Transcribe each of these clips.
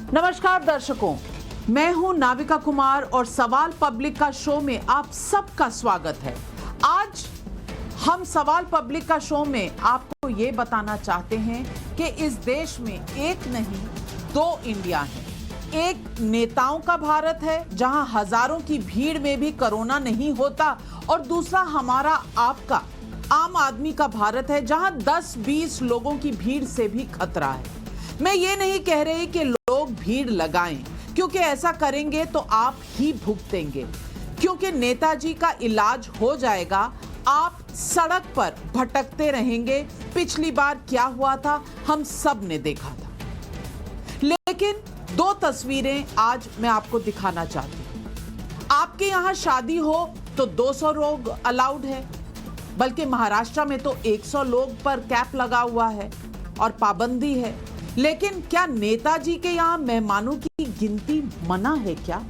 नमस्कार दर्शकों, मैं हूं नाविका कुमार और सवाल पब्लिक का शो में आप सबका स्वागत है। आज हम सवाल पब्लिक का शो में आपको ये बताना चाहते हैं कि इस देश में एक नहीं दो इंडिया है। एक नेताओं का भारत है जहां हजारों की भीड़ में भी कोरोना नहीं होता, और दूसरा हमारा आपका आम आदमी का भारत है जहां 10-20 लोगों की भीड़ से भी खतरा है। मैं ये नहीं कह रही कि लोग भीड़ लगाएं, क्योंकि ऐसा करेंगे तो आप ही भुगतेंगे, क्योंकि नेताजी का इलाज हो जाएगा, आप सड़क पर भटकते रहेंगे। पिछली बार क्या हुआ था हम सब ने देखा था। लेकिन दो तस्वीरें आज मैं आपको दिखाना चाहती हूं। आपके यहां शादी हो तो 200 लोग अलाउड है, बल्कि महाराष्ट्र में तो 100 लोग पर कैप लगा हुआ है और पाबंदी है। लेकिन क्या नेताजी के यहाँ मेहमानों की गिनती मना है क्या?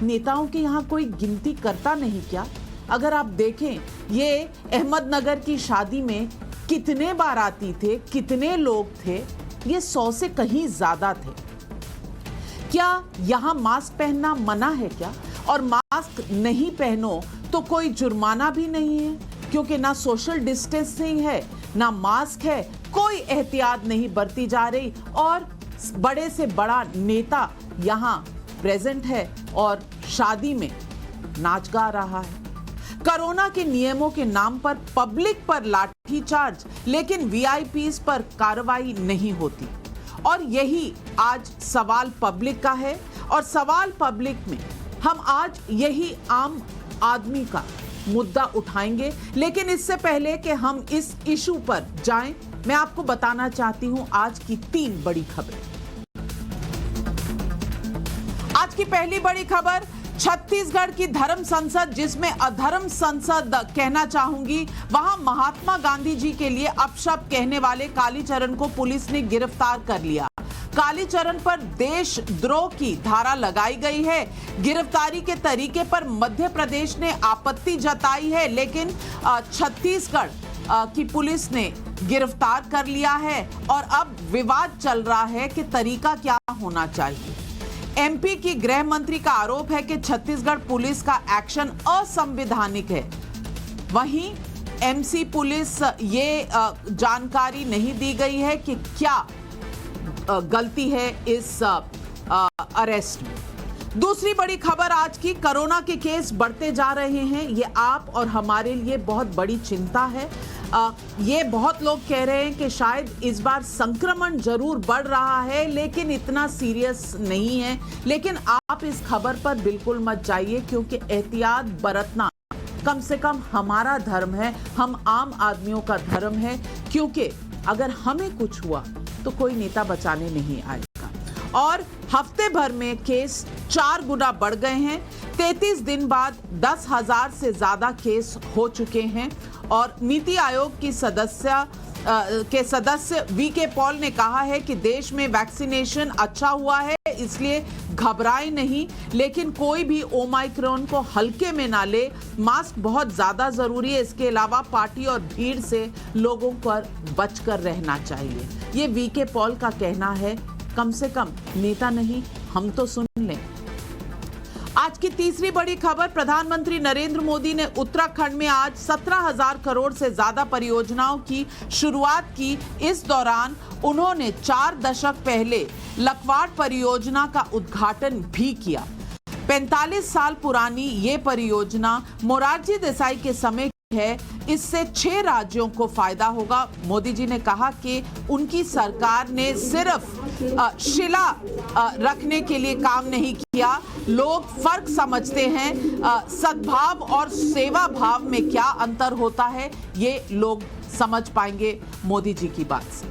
नेताओं के यहाँ कोई गिनती करता नहीं क्या? अगर आप देखें, ये अहमदनगर की शादी में कितने बाराती थे, कितने लोग थे? ये 100 से कहीं ज्यादा थे। क्या यहाँ मास्क पहनना मना है क्या? और मास्क नहीं पहनो तो कोई जुर्माना भी नहीं है, क्योंकि ना सोशल डिस्टेंसिंग है ना मास्क है, कोई एहतियात नहीं बरती जा रही, और बड़े से बड़ा नेता यहाँ प्रेजेंट है और शादी में नाच गा रहा है। कोरोना के नियमों के नाम पर पब्लिक पर लाठीचार्ज, लेकिन वीआईपीज पर कार्रवाई नहीं होती। और यही आज सवाल पब्लिक का है, और सवाल पब्लिक में हम आज यही आम आदमी का मुद्दा उठाएंगे। लेकिन इससे पहले कि हम इस इशू पर जाएं, मैं आपको बताना चाहती हूं आज की 3 बड़ी खबरें। आज की पहली बड़ी खबर, छत्तीसगढ़ की धर्म संसद, जिसमें अधर्म संसद कहना चाहूंगी, वहां महात्मा गांधी जी के लिए अपशब्द कहने वाले कालीचरण को पुलिस ने गिरफ्तार कर लिया। कालीचरण पर देशद्रोह की धारा लगाई गई है। गिरफ्तारी के तरीके पर मध्य प्रदेश ने आपत्ति जताई है, लेकिन छत्तीसगढ़ की पुलिस ने गिरफ्तार कर लिया है, और अब विवाद चल रहा है कि तरीका क्या होना चाहिए। एमपी की गृह मंत्री का आरोप है कि छत्तीसगढ़ पुलिस का एक्शन असंवैधानिक है। वहीं एमसी पुलिस ये जानकारी नहीं दी गई है कि क्या गलती है इस अरेस्ट में। दूसरी बड़ी खबर आज की, कोरोना के केस बढ़ते जा रहे हैं। ये आप और हमारे लिए बहुत बड़ी चिंता है। ये बहुत लोग कह रहे हैं कि शायद इस बार संक्रमण जरूर बढ़ रहा है, लेकिन इतना सीरियस नहीं है। लेकिन आप इस खबर पर बिल्कुल मत जाइए, क्योंकि एहतियात बरतना कम से कम हमारा धर्म है, हम आम आदमियों का धर्म है। क्योंकि अगर हमें कुछ हुआ तो कोई नेता बचाने नहीं आएगा। और हफ्ते भर में केस 4 गुना बढ़ गए हैं। 33 दिन बाद 10,000 से ज्यादा केस हो चुके हैं। और नीति आयोग की सदस्य वीके पॉल ने कहा है कि देश में वैक्सीनेशन अच्छा हुआ है, इसलिए घबराए नहीं, लेकिन कोई भी ओमाइक्रॉन को हल्के में ना ले। मास्क बहुत ज्यादा जरूरी है। इसके अलावा पार्टी और भीड़ से लोगों पर बचकर रहना चाहिए। ये वीके पॉल का कहना है। कम से कम नेता नहीं, हम तो सुन लें। आज की तीसरी बड़ी खबर, प्रधानमंत्री नरेंद्र मोदी ने उत्तराखंड में आज 17,000 करोड़ से ज्यादा परियोजनाओं की शुरुआत की। इस दौरान उन्होंने 4 दशक पहले लखवाड़ परियोजना का उद्घाटन भी किया। 45 साल पुरानी ये परियोजना मोरारजी देसाई के समय है। इससे 6 राज्यों को फायदा होगा। मोदी जी ने कहा कि उनकी सरकार ने सिर्फ शिला रखने के लिए काम नहीं किया। लोग फर्क समझते हैं। सद्भाव और सेवा भाव में क्या अंतर होता है, ये लोग समझ पाएंगे मोदी जी की बात से।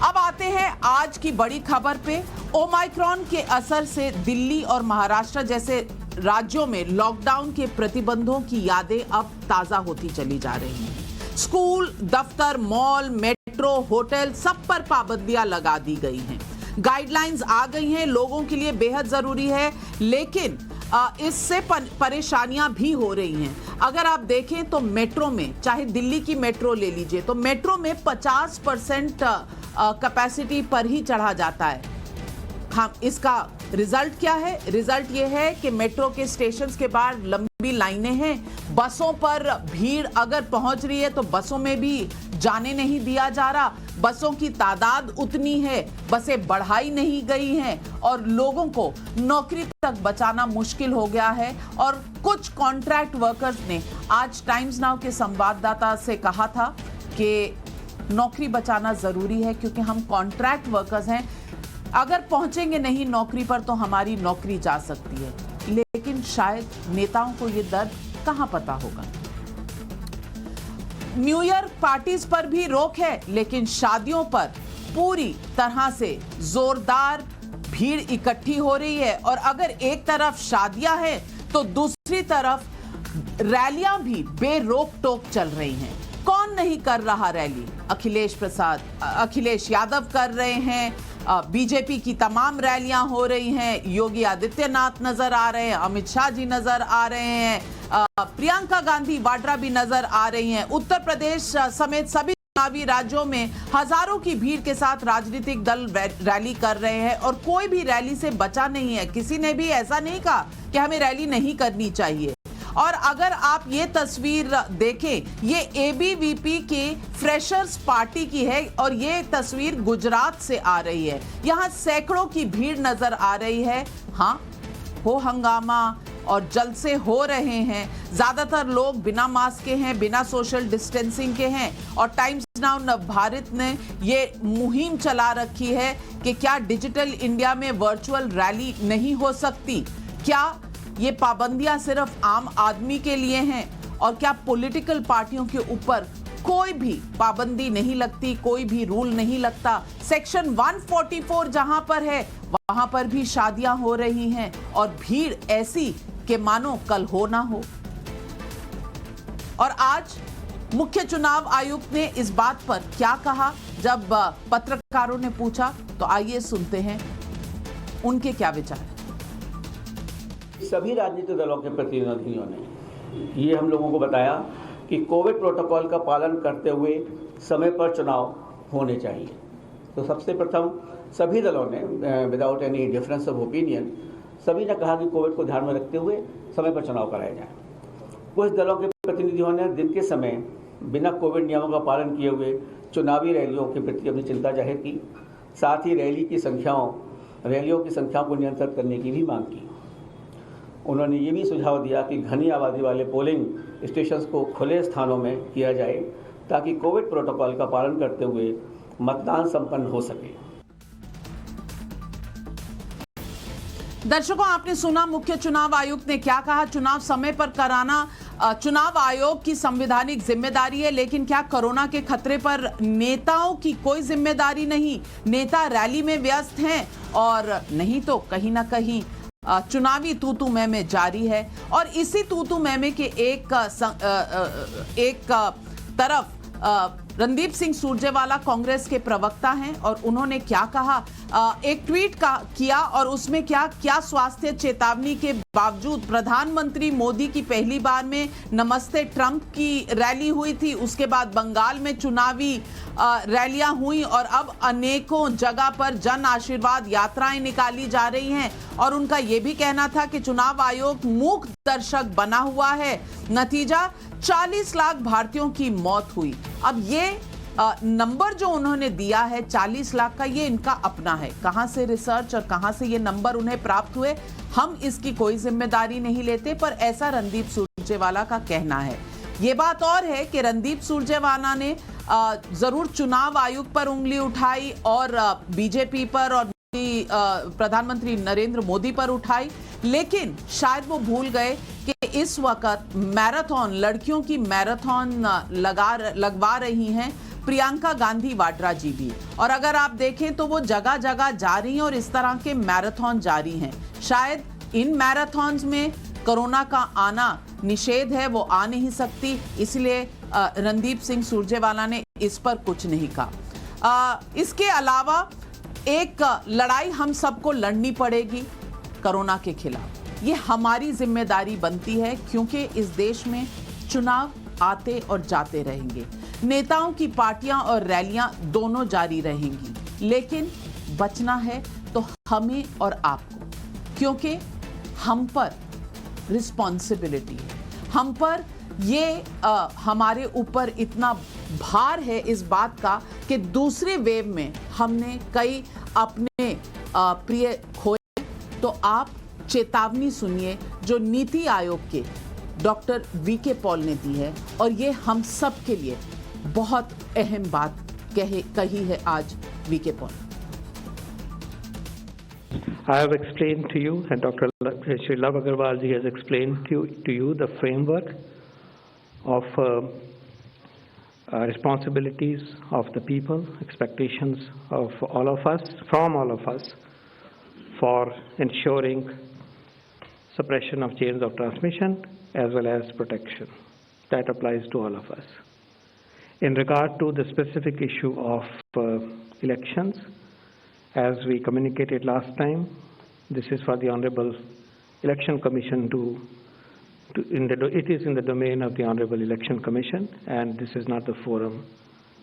अब आते हैं आज की बड़ी खबर पे। ओमाइक्रॉन के असर से दिल्ली और महाराष्ट्र जैसे राज्यों में लॉकडाउन के प्रतिबंधों की यादें अब ताजा होती चली जा रही हैं। स्कूल, दफ्तर, मॉल, मेट्रो, होटल, सब पर पाबंदियां लगा दी गई हैं। गाइडलाइंस आ गई हैं, लोगों के लिए बेहद जरूरी है, लेकिन इससे परेशानियां भी हो रही हैं। अगर आप देखें तो मेट्रो में, चाहे दिल्ली की मेट्रो ले लीजिए, तो मेट्रो में 50% कैपेसिटी पर ही चढ़ा जाता है। इसका रिजल्ट क्या है? रिजल्ट ये है कि मेट्रो के स्टेशंस के बाहर लंबी लाइनें हैं, बसों पर भीड़ अगर पहुंच रही है तो बसों में भी जाने नहीं दिया जा रहा, बसों की तादाद उतनी है, बसें बढ़ाई नहीं गई हैं और लोगों को नौकरी तक बचाना मुश्किल हो गया है। और कुछ कॉन्ट्रैक्ट वर्कर्स ने आज टाइम्स नाउ के संवाददाता से कहा था कि नौकरी बचाना जरूरी है क्योंकि हम कॉन्ट्रैक्ट वर्कर्स हैं, अगर पहुंचेंगे नहीं नौकरी पर तो हमारी नौकरी जा सकती है। लेकिन शायद नेताओं को यह दर्द कहां पता होगा। न्यू ईयर पार्टीज पर भी रोक है, लेकिन शादियों पर पूरी तरह से जोरदार भीड़ इकट्ठी हो रही है। और अगर एक तरफ शादियां हैं तो दूसरी तरफ रैलियां भी बेरोक टोक चल रही हैं। कौन नहीं कर रहा रैली? अखिलेश यादव कर रहे हैं, बीजेपी की तमाम रैलियां हो रही हैं, योगी आदित्यनाथ नजर आ रहे हैं, अमित शाह जी नजर आ रहे हैं, प्रियंका गांधी वाड्रा भी नजर आ रही हैं। उत्तर प्रदेश समेत सभी चुनावी राज्यों में हजारों की भीड़ के साथ राजनीतिक दल रैली कर रहे हैं और कोई भी रैली से बचा नहीं है। किसी ने भी ऐसा नहीं कहा कि हमें रैली नहीं करनी चाहिए। और अगर आप ये तस्वीर देखें, ये एबीवीपी के फ्रेशर्स पार्टी की है और ये तस्वीर गुजरात से आ रही है। यहाँ सैकड़ों की भीड़ नजर आ रही है। हाँ, हो हंगामा और जलसे हो रहे हैं। ज्यादातर लोग बिना मास्क के हैं, बिना सोशल डिस्टेंसिंग के हैं। और टाइम्स नाउ नवभारत ने ये मुहिम चला रखी है कि क्या डिजिटल इंडिया में वर्चुअल रैली नहीं हो सकती? क्या ये पाबंदियां सिर्फ आम आदमी के लिए हैं? और क्या पॉलिटिकल पार्टियों के ऊपर कोई भी पाबंदी नहीं लगती, कोई भी रूल नहीं लगता? सेक्शन 144 जहां पर है वहां पर भी शादियां हो रही हैं और भीड़ ऐसी कि मानो कल हो ना हो। और आज मुख्य चुनाव आयुक्त ने इस बात पर क्या कहा जब पत्रकारों ने पूछा, तो आइए सुनते हैं उनके क्या विचार। सभी राजनीतिक दलों के प्रतिनिधियों ने ये हम लोगों को बताया कि कोविड प्रोटोकॉल का पालन करते हुए समय पर चुनाव होने चाहिए। तो सबसे प्रथम सभी दलों ने without any difference of opinion सभी ने कहा कि कोविड को ध्यान में रखते हुए समय पर चुनाव कराया जाए। कुछ दलों के प्रतिनिधियों ने दिन के समय बिना कोविड नियमों का पालन किए हुए चुनावी रैलियों के प्रति अपनी चिंता जाहिर की। साथ ही रैलियों की संख्याओं को नियंत्रित करने की भी मांग की। उन्होंने ये भी सुझाव दिया कि घनी आबादी वाले पोलिंग स्टेशंस को खुले स्थानों में किया जाए ताकि कोविड प्रोटोकॉल का पालन करते हुए मतदान संपन्न हो सके। दर्शकों, आपने सुना मुख्य चुनाव आयुक्त ने क्या कहा। चुनाव समय पर कराना चुनाव आयोग की संवैधानिक जिम्मेदारी है, लेकिन क्या कोरोना के खतरे पर नेताओं की कोई जिम्मेदारी नहीं? नेता रैली में व्यस्त हैं और नहीं तो कहीं ना कहीं चुनावी तूतू मैमे जारी है। और इसी तूतू मैमे के एक तरफ रणदीप सिंह सुरजेवाला कांग्रेस के प्रवक्ता हैं और उन्होंने क्या कहा, एक ट्वीट किया और उसमें क्या स्वास्थ्य चेतावनी के बावजूद प्रधानमंत्री मोदी की पहली बार में नमस्ते ट्रंप की रैली हुई थी, उसके बाद बंगाल में चुनावी रैलियां हुई और अब अनेकों जगह पर जन आशीर्वाद यात्राएं निकाली जा रही हैं। और उनका यह भी कहना था कि चुनाव आयोग मूक दर्शक बना हुआ है। नतीजा 40 लाख भारतीयों की मौत हुई। अब ये नंबर जो उन्होंने दिया है 40 लाख का, ये इनका अपना है। कहां से रिसर्च और कहां से ये नंबर उन्हें प्राप्त हुए, हम इसकी कोई जिम्मेदारी नहीं लेते, पर ऐसा रणदीप सुरजेवाला का कहना है। ये बात और है कि रणदीप सुरजेवाला ने जरूर चुनाव आयोग पर उंगली उठाई और बीजेपी पर और प्रधानमंत्री नरेंद्र मोदी पर उठाई, लेकिन शायद वो भूल गए कि इस वक्त मैराथन, लड़कियों की मैराथन लगवा रही हैं प्रियंका गांधी वाड्रा जी भी। और अगर आप देखें तो वो जगह जगह जा रही हैं और इस तरह के मैराथन जारी हैं। शायद इन मैराथन्स में कोरोना का आना निषेध है, वो आ नहीं सकती, इसलिए रणदीप सिंह सुरजेवाला ने इस पर कुछ नहीं कहा। इसके अलावा एक लड़ाई हम सबको लड़नी पड़ेगी कोरोना के खिलाफ। ये हमारी जिम्मेदारी बनती है क्योंकि इस देश में चुनाव आते और जाते रहेंगे, नेताओं की पार्टियां और रैलियां दोनों जारी रहेंगी, लेकिन बचना है तो हमें और आपको, क्योंकि हम पर रिस्पॉन्सिबिलिटी है, हम पर ये हमारे ऊपर इतना भार है इस बात का कि दूसरे वेव में हमने कई अपने प्रिय खोए। तो आप चेतावनी सुनिए जो नीति आयोग के डॉक्टर वीके पॉल ने दी है, और ये हम सब के लिए बहुत अहम बात कही है आज VK Paul. I have explained to you, and Dr. Shri Love Agarwal ji has explained to you the framework of responsibilities of the people, expectations of all of us, from all of us, for ensuring suppression of chains of transmission as well as protection. That applies to all of us. In regard to the specific issue of elections, as we communicated last time, this is for the Honorable Election Commission it is in the domain of the Honorable Election Commission, and this is not the forum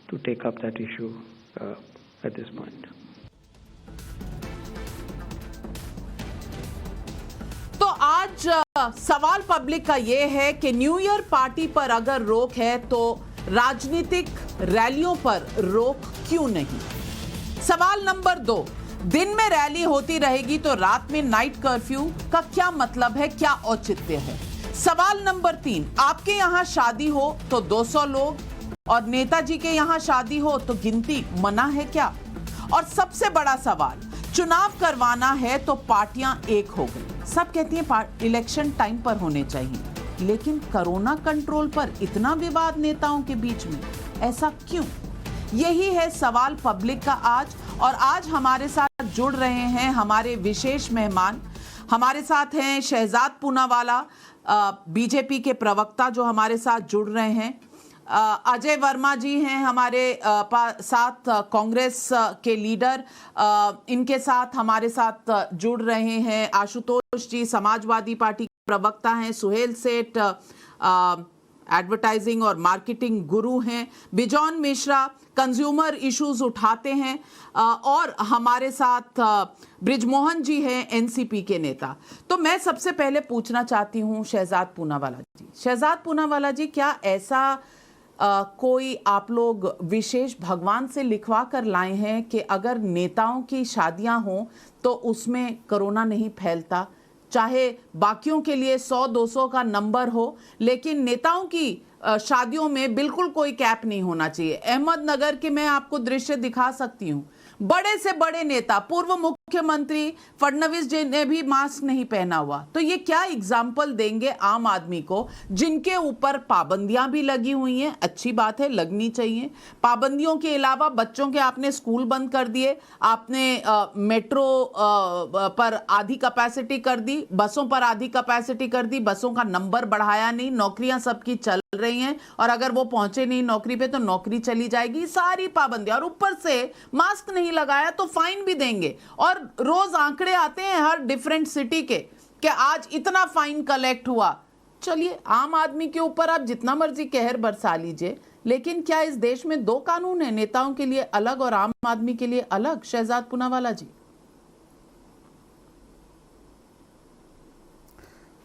to take up that issue at this point. तो आज सवाल public का ये है कि new year party पर अगर रोक है तो राजनीतिक रैलियों पर रोक क्यों नहीं। सवाल नंबर 2, दिन में रैली होती रहेगी तो रात में नाइट कर्फ्यू का क्या मतलब है, क्या औचित्य है। सवाल नंबर 3, आपके यहां शादी हो तो 200 लोग और नेताजी के यहां शादी हो तो गिनती मना है क्या। और सबसे बड़ा सवाल, चुनाव करवाना है तो पार्टियां एक हो गई। सब कहती हैं इलेक्शन टाइम पर होने चाहिए, लेकिन कोरोना कंट्रोल पर इतना विवाद नेताओं के बीच में, ऐसा क्यों। यही है सवाल पब्लिक का आज। और आज हमारे साथ जुड़ रहे हैं हमारे विशेष मेहमान। हमारे साथ हैं शहजाद पूनावाला, बीजेपी के प्रवक्ता जो हमारे साथ जुड़ रहे हैं। अजय वर्मा जी हैं हमारे साथ, कांग्रेस के लीडर, इनके साथ हमारे साथ जुड़ रहे हैं आशुतोष जी, समाजवादी पार्टी के प्रवक्ता हैं। सुहेल सेठ एडवर्टाइजिंग और मार्केटिंग गुरु हैं। बिजॉन मिश्रा कंज्यूमर इश्यूज उठाते हैं। और हमारे साथ ब्रिजमोहन जी हैं एनसीपी के नेता। तो मैं सबसे पहले पूछना चाहती हूं शहजाद पूनावाला जी। शहजाद पूनावाला जी, क्या ऐसा कोई आप लोग विशेष भगवान से लिखवा कर लाए हैं कि अगर नेताओं की शादियां हों तो उसमें कोरोना नहीं फैलता, चाहे बाकियों के लिए 100-200 का नंबर हो, लेकिन नेताओं की शादियों में बिल्कुल कोई कैप नहीं होना चाहिए। अहमदनगर के मैं आपको दृश्य दिखा सकती हूँ, बड़े से बड़े नेता, पूर्व मुख्यमंत्री फडणवीस जी ने भी मास्क नहीं पहना हुआ। तो ये क्या एग्जाम्पल देंगे आम आदमी को, जिनके ऊपर पाबंदियां भी लगी हुई हैं। अच्छी बात है, लगनी चाहिए। पाबंदियों के अलावा बच्चों के आपने स्कूल बंद कर दिए, आपने मेट्रो पर आधी कैपेसिटी कर दी, बसों पर आधी कैपेसिटी कर दी, बसों का नंबर बढ़ाया नहीं, नौकरियां सबकी चल रही हैं, और अगर वो पहुंचे नहीं नौकरी पे तो नौकरी चली जाएगी। सारी पाबंदियां, और ऊपर से मास्क नहीं लगाया तो फाइन भी देंगे। और रोज आंकड़े आते हैं हर डिफरेंट सिटी के कि आज इतना फाइन कलेक्ट हुआ। चलिए, आम आदमी के ऊपर आप जितना मर्जी कहर बरसा लीजिए, लेकिन क्या इस देश में 2 कानून हैं, नेताओं के लिए अलग और आम आदमी के लिए अलग। शहजाद पूनावाला जी।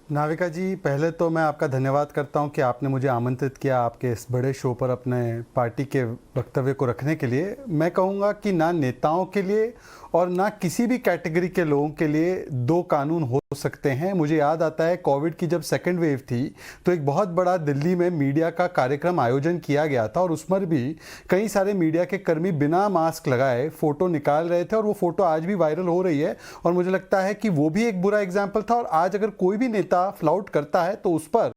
नाविका जी, पहले तो मैं आपका धन्यवाद करता हूं कि आपने मुझे आमंत्रित किया आपके इस बड़े शो पर अपने पार्टी के वक्तव्य को रखने के लिए। मैं कहूंगा कि ना नेताओं के लिए और ना किसी भी कैटेगरी के लोगों के लिए 2 कानून हो सकते हैं। मुझे याद आता है कोविड की जब सेकेंड वेव थी तो एक बहुत बड़ा दिल्ली में मीडिया का कार्यक्रम आयोजन किया गया था, और उसमें भी कई सारे मीडिया के कर्मी बिना मास्क लगाए फोटो निकाल रहे थे, और वो फोटो आज भी वायरल हो रही है। और मुझे लगता है कि वो भी एक बुरा एग्जाम्पल था। और आज अगर कोई भी नेता फ्लाउट करता है तो उस पर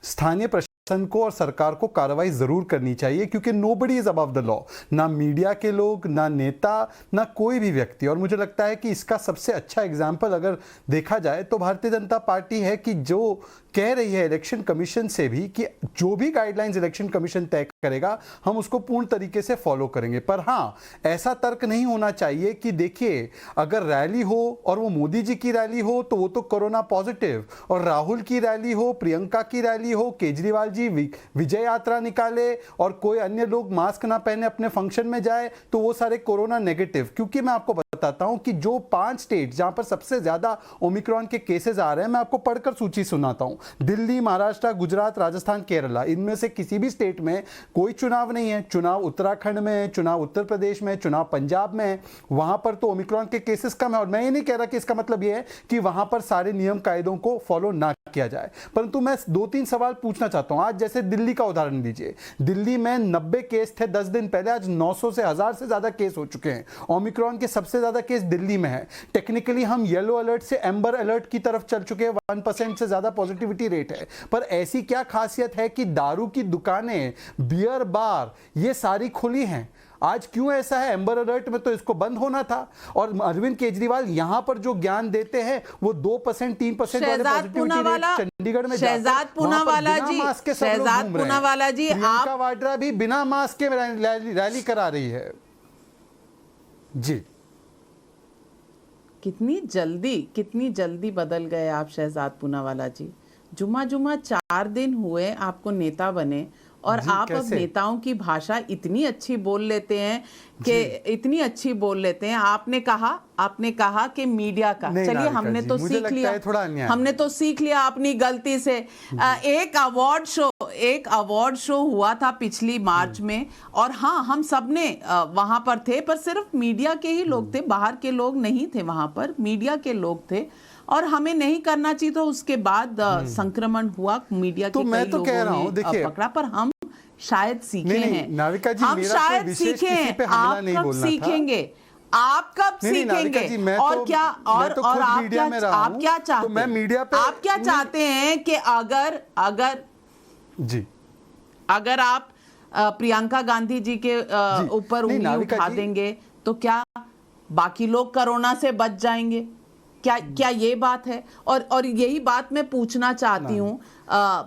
स्थानीय प्रशासन को और सरकार को कार्रवाई जरूर करनी चाहिए, क्योंकि nobody is above the law. ना मीडिया के लोग, ना नेता, ना कोई भी व्यक्ति। और मुझे लगता है कि इसका सबसे अच्छा एग्जाम्पल अगर देखा जाए तो भारतीय जनता पार्टी है, कि जो कह रही है इलेक्शन कमीशन से भी कि जो भी गाइडलाइंस इलेक्शन कमीशन तय करेगा हम उसको पूर्ण तरीके से फॉलो करेंगे। पर हाँ, ऐसा तर्क नहीं होना चाहिए कि देखिए अगर रैली हो और वो मोदी जी की रैली हो तो वो तो कोरोना पॉजिटिव, और राहुल की रैली हो, प्रियंका की रैली हो, केजरीवाल जी विजय यात्रा निकाले और कोई अन्य लोग मास्क ना पहने अपने फंक्शन में जाए तो वो सारे कोरोना नेगेटिव। क्योंकि मैं आपको बताता हूं कि जो 5 स्टेट जहां पर सबसे ज्यादा ओमिक्रॉन के केसेस आ रहे हैं, मैं आपको पढ़कर सूची सुनाता हूं। दिल्ली, महाराष्ट्र, गुजरात, राजस्थान, केरला, इनमें से किसी भी स्टेट में कोई चुनाव नहीं है। चुनाव उत्तराखंड में है, चुनाव उत्तर प्रदेश में, चुनाव पंजाब में है, वहां पर तो ओमिक्रॉन के केसेस कम है। और मैं ये नहीं कह रहा कि इसका मतलब ये है कि वहां पर सारे नियम कायदों को फॉलो ना किया जाए, परंतु मैं 2-3 सवाल पूछना चाहता हूं। आज जैसे दिल्ली का उदाहरण लीजिए, दिल्ली में 90 केस थे 10 दिन पहले, आज 900 से 1000 से ज्यादा केस हो चुके हैं। ओमिक्रॉन के सबसे ज्यादा केस दिल्ली में है। टेक्निकली हम येलो अलर्ट से एम्बर अलर्ट की तरफ चल चुके हैं, 1% से ज्यादा पॉजिटिविटी रेट है। पर ऐसी क्या खासियत है कि दारू की दुकानें, बियर बार, ये सारी खुली हैं? आज क्यों ऐसा है? एम्बर अलर्ट में तो इसको बंद होना था। और अरविंद केजरीवाल यहां पर जो ज्ञान देते हैं वो 2%, 3% वाले पॉजिटिविटी रेट चंडीगढ़ में, शहजाद पूनावाला जी, शहजाद पूनावाला जी, प्रियंका वाड्रा भी बिना मास्क के रैली करा रही है। जी, कितनी जल्दी बदल गए आप शहजाद पूनावाला जी। जुमा 4 दिन हुए आपको नेता बने और आप अब नेताओं की भाषा इतनी अच्छी बोल लेते हैं कि इतनी अच्छी बोल लेते हैं। आपने कहा कि मीडिया का, चलिए हमने तो सीख लिया, हमने तो सीख लिया अपनी गलती से। एक अवार्ड शो हुआ था पिछली मार्च में, और हाँ, हम सबने वहां पर थे, पर सिर्फ मीडिया के ही लोग थे, बाहर के लोग नहीं थे वहां पर, मीडिया के लोग थे। और हमें नहीं करना चाहिए, तो उसके बाद संक्रमण हुआ, मीडिया के कई लोगों ने पकड़ा, पर हम शायद सीखे हैं। नाविका जी, हम शायद सीखे हैं। आप कब सीखेंगे? आप कब सीखेंगे? और क्या, और आप क्या चाहते हैं? मैं मीडिया पे, आप क्या चाहते हैं कि अगर आप प्रियंका गांधी जी के ऊपर उंगली उठा देंगे तो क्या बाकी लोग कोरोना से बच जाएंगे? क्या ये बात है? और यही बात मैं पूछना चाहती हूँ।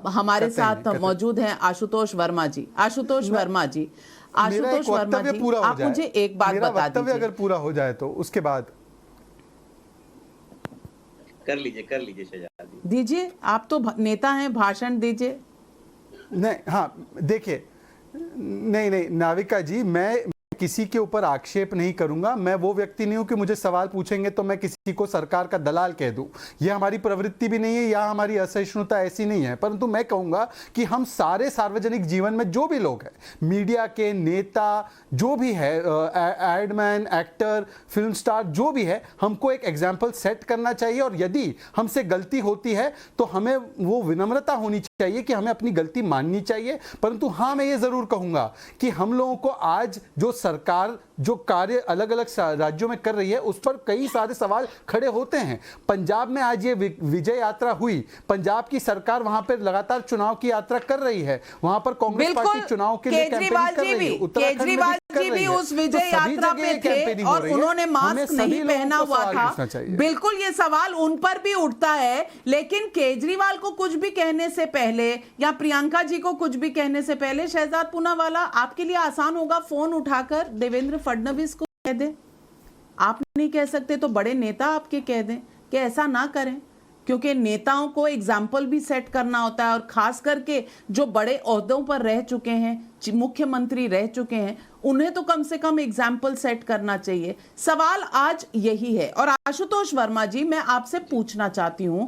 हमारे साथ मौजूद हैं आशुतोष वर्मा जी। आशुतोष वर्मा जी, आप मुझे एक बात बता दीजिए। अगर पूरा हो जाए तो उसके बाद कर लीजिए शहजाद जी। दीजिए, आप तो नेता हैं, भाषण दीजिए। नहीं, हाँ देखिए, नहीं नाविका जी, मैं किसी के ऊपर आक्षेप नहीं करूंगा। मैं वो व्यक्ति नहीं हूं कि मुझे सवाल पूछेंगे तो मैं किसी को सरकार का दलाल कह दूं। यह हमारी प्रवृत्ति भी नहीं है, या हमारी असहिष्णुता ऐसी नहीं है। परंतु मैं कहूंगा कि हम सारे सार्वजनिक जीवन में जो भी लोग हैं, मीडिया के नेता, जो भी है, एडमैन, एक्टर, फिल्म स्टार, जो भी है, हमको एक एग्जाम्पल सेट करना चाहिए। और यदि हमसे गलती होती है तो हमें वो विनम्रता होनी चाहिए कि हमें अपनी गलती माननी चाहिए। परंतु हाँ, मैं ये जरूर कहूंगा कि हम लोगों को आज जो सरकार जो कार्य अलग अलग राज्यों में कर रही है, उस पर कई सारे सवाल खड़े होते हैं। पंजाब में आज ये विजय यात्रा हुई, पंजाब की सरकार वहां पर लगातार चुनाव की यात्रा कर रही है, वहां पर कांग्रेस पार्टी चुनाव के लिए कैंपेनिंग कर रही है। केजरीवाल जी भी उस विजय यात्रा पे थे और उन्होंने मास्क नहीं पहना हुआ था। बिल्कुल, ये सवाल उन पर भी उठता है। लेकिन केजरीवाल को कुछ भी कहने से पहले या प्रियंका जी को कुछ भी कहने से पहले, शहजाद पूनावाला, आपके लिए आसान होगा फोन उठाकर देवेंद्र फडणवीस को कह दें। आप नहीं कह सकते तो बड़े नेता आपके कह दें कि ऐसा ना करें, क्योंकि नेताओं को एग्जाम्पल भी सेट करना होता है। और खास करके जो बड़े ओहदों पर रह चुके हैं, मुख्यमंत्री रह चुके हैं, उन्हें तो कम से कम एग्जाम्पल सेट करना चाहिए। सवाल आज यही है। और आशुतोष वर्मा जी, मैं आपसे पूछना चाहती हूं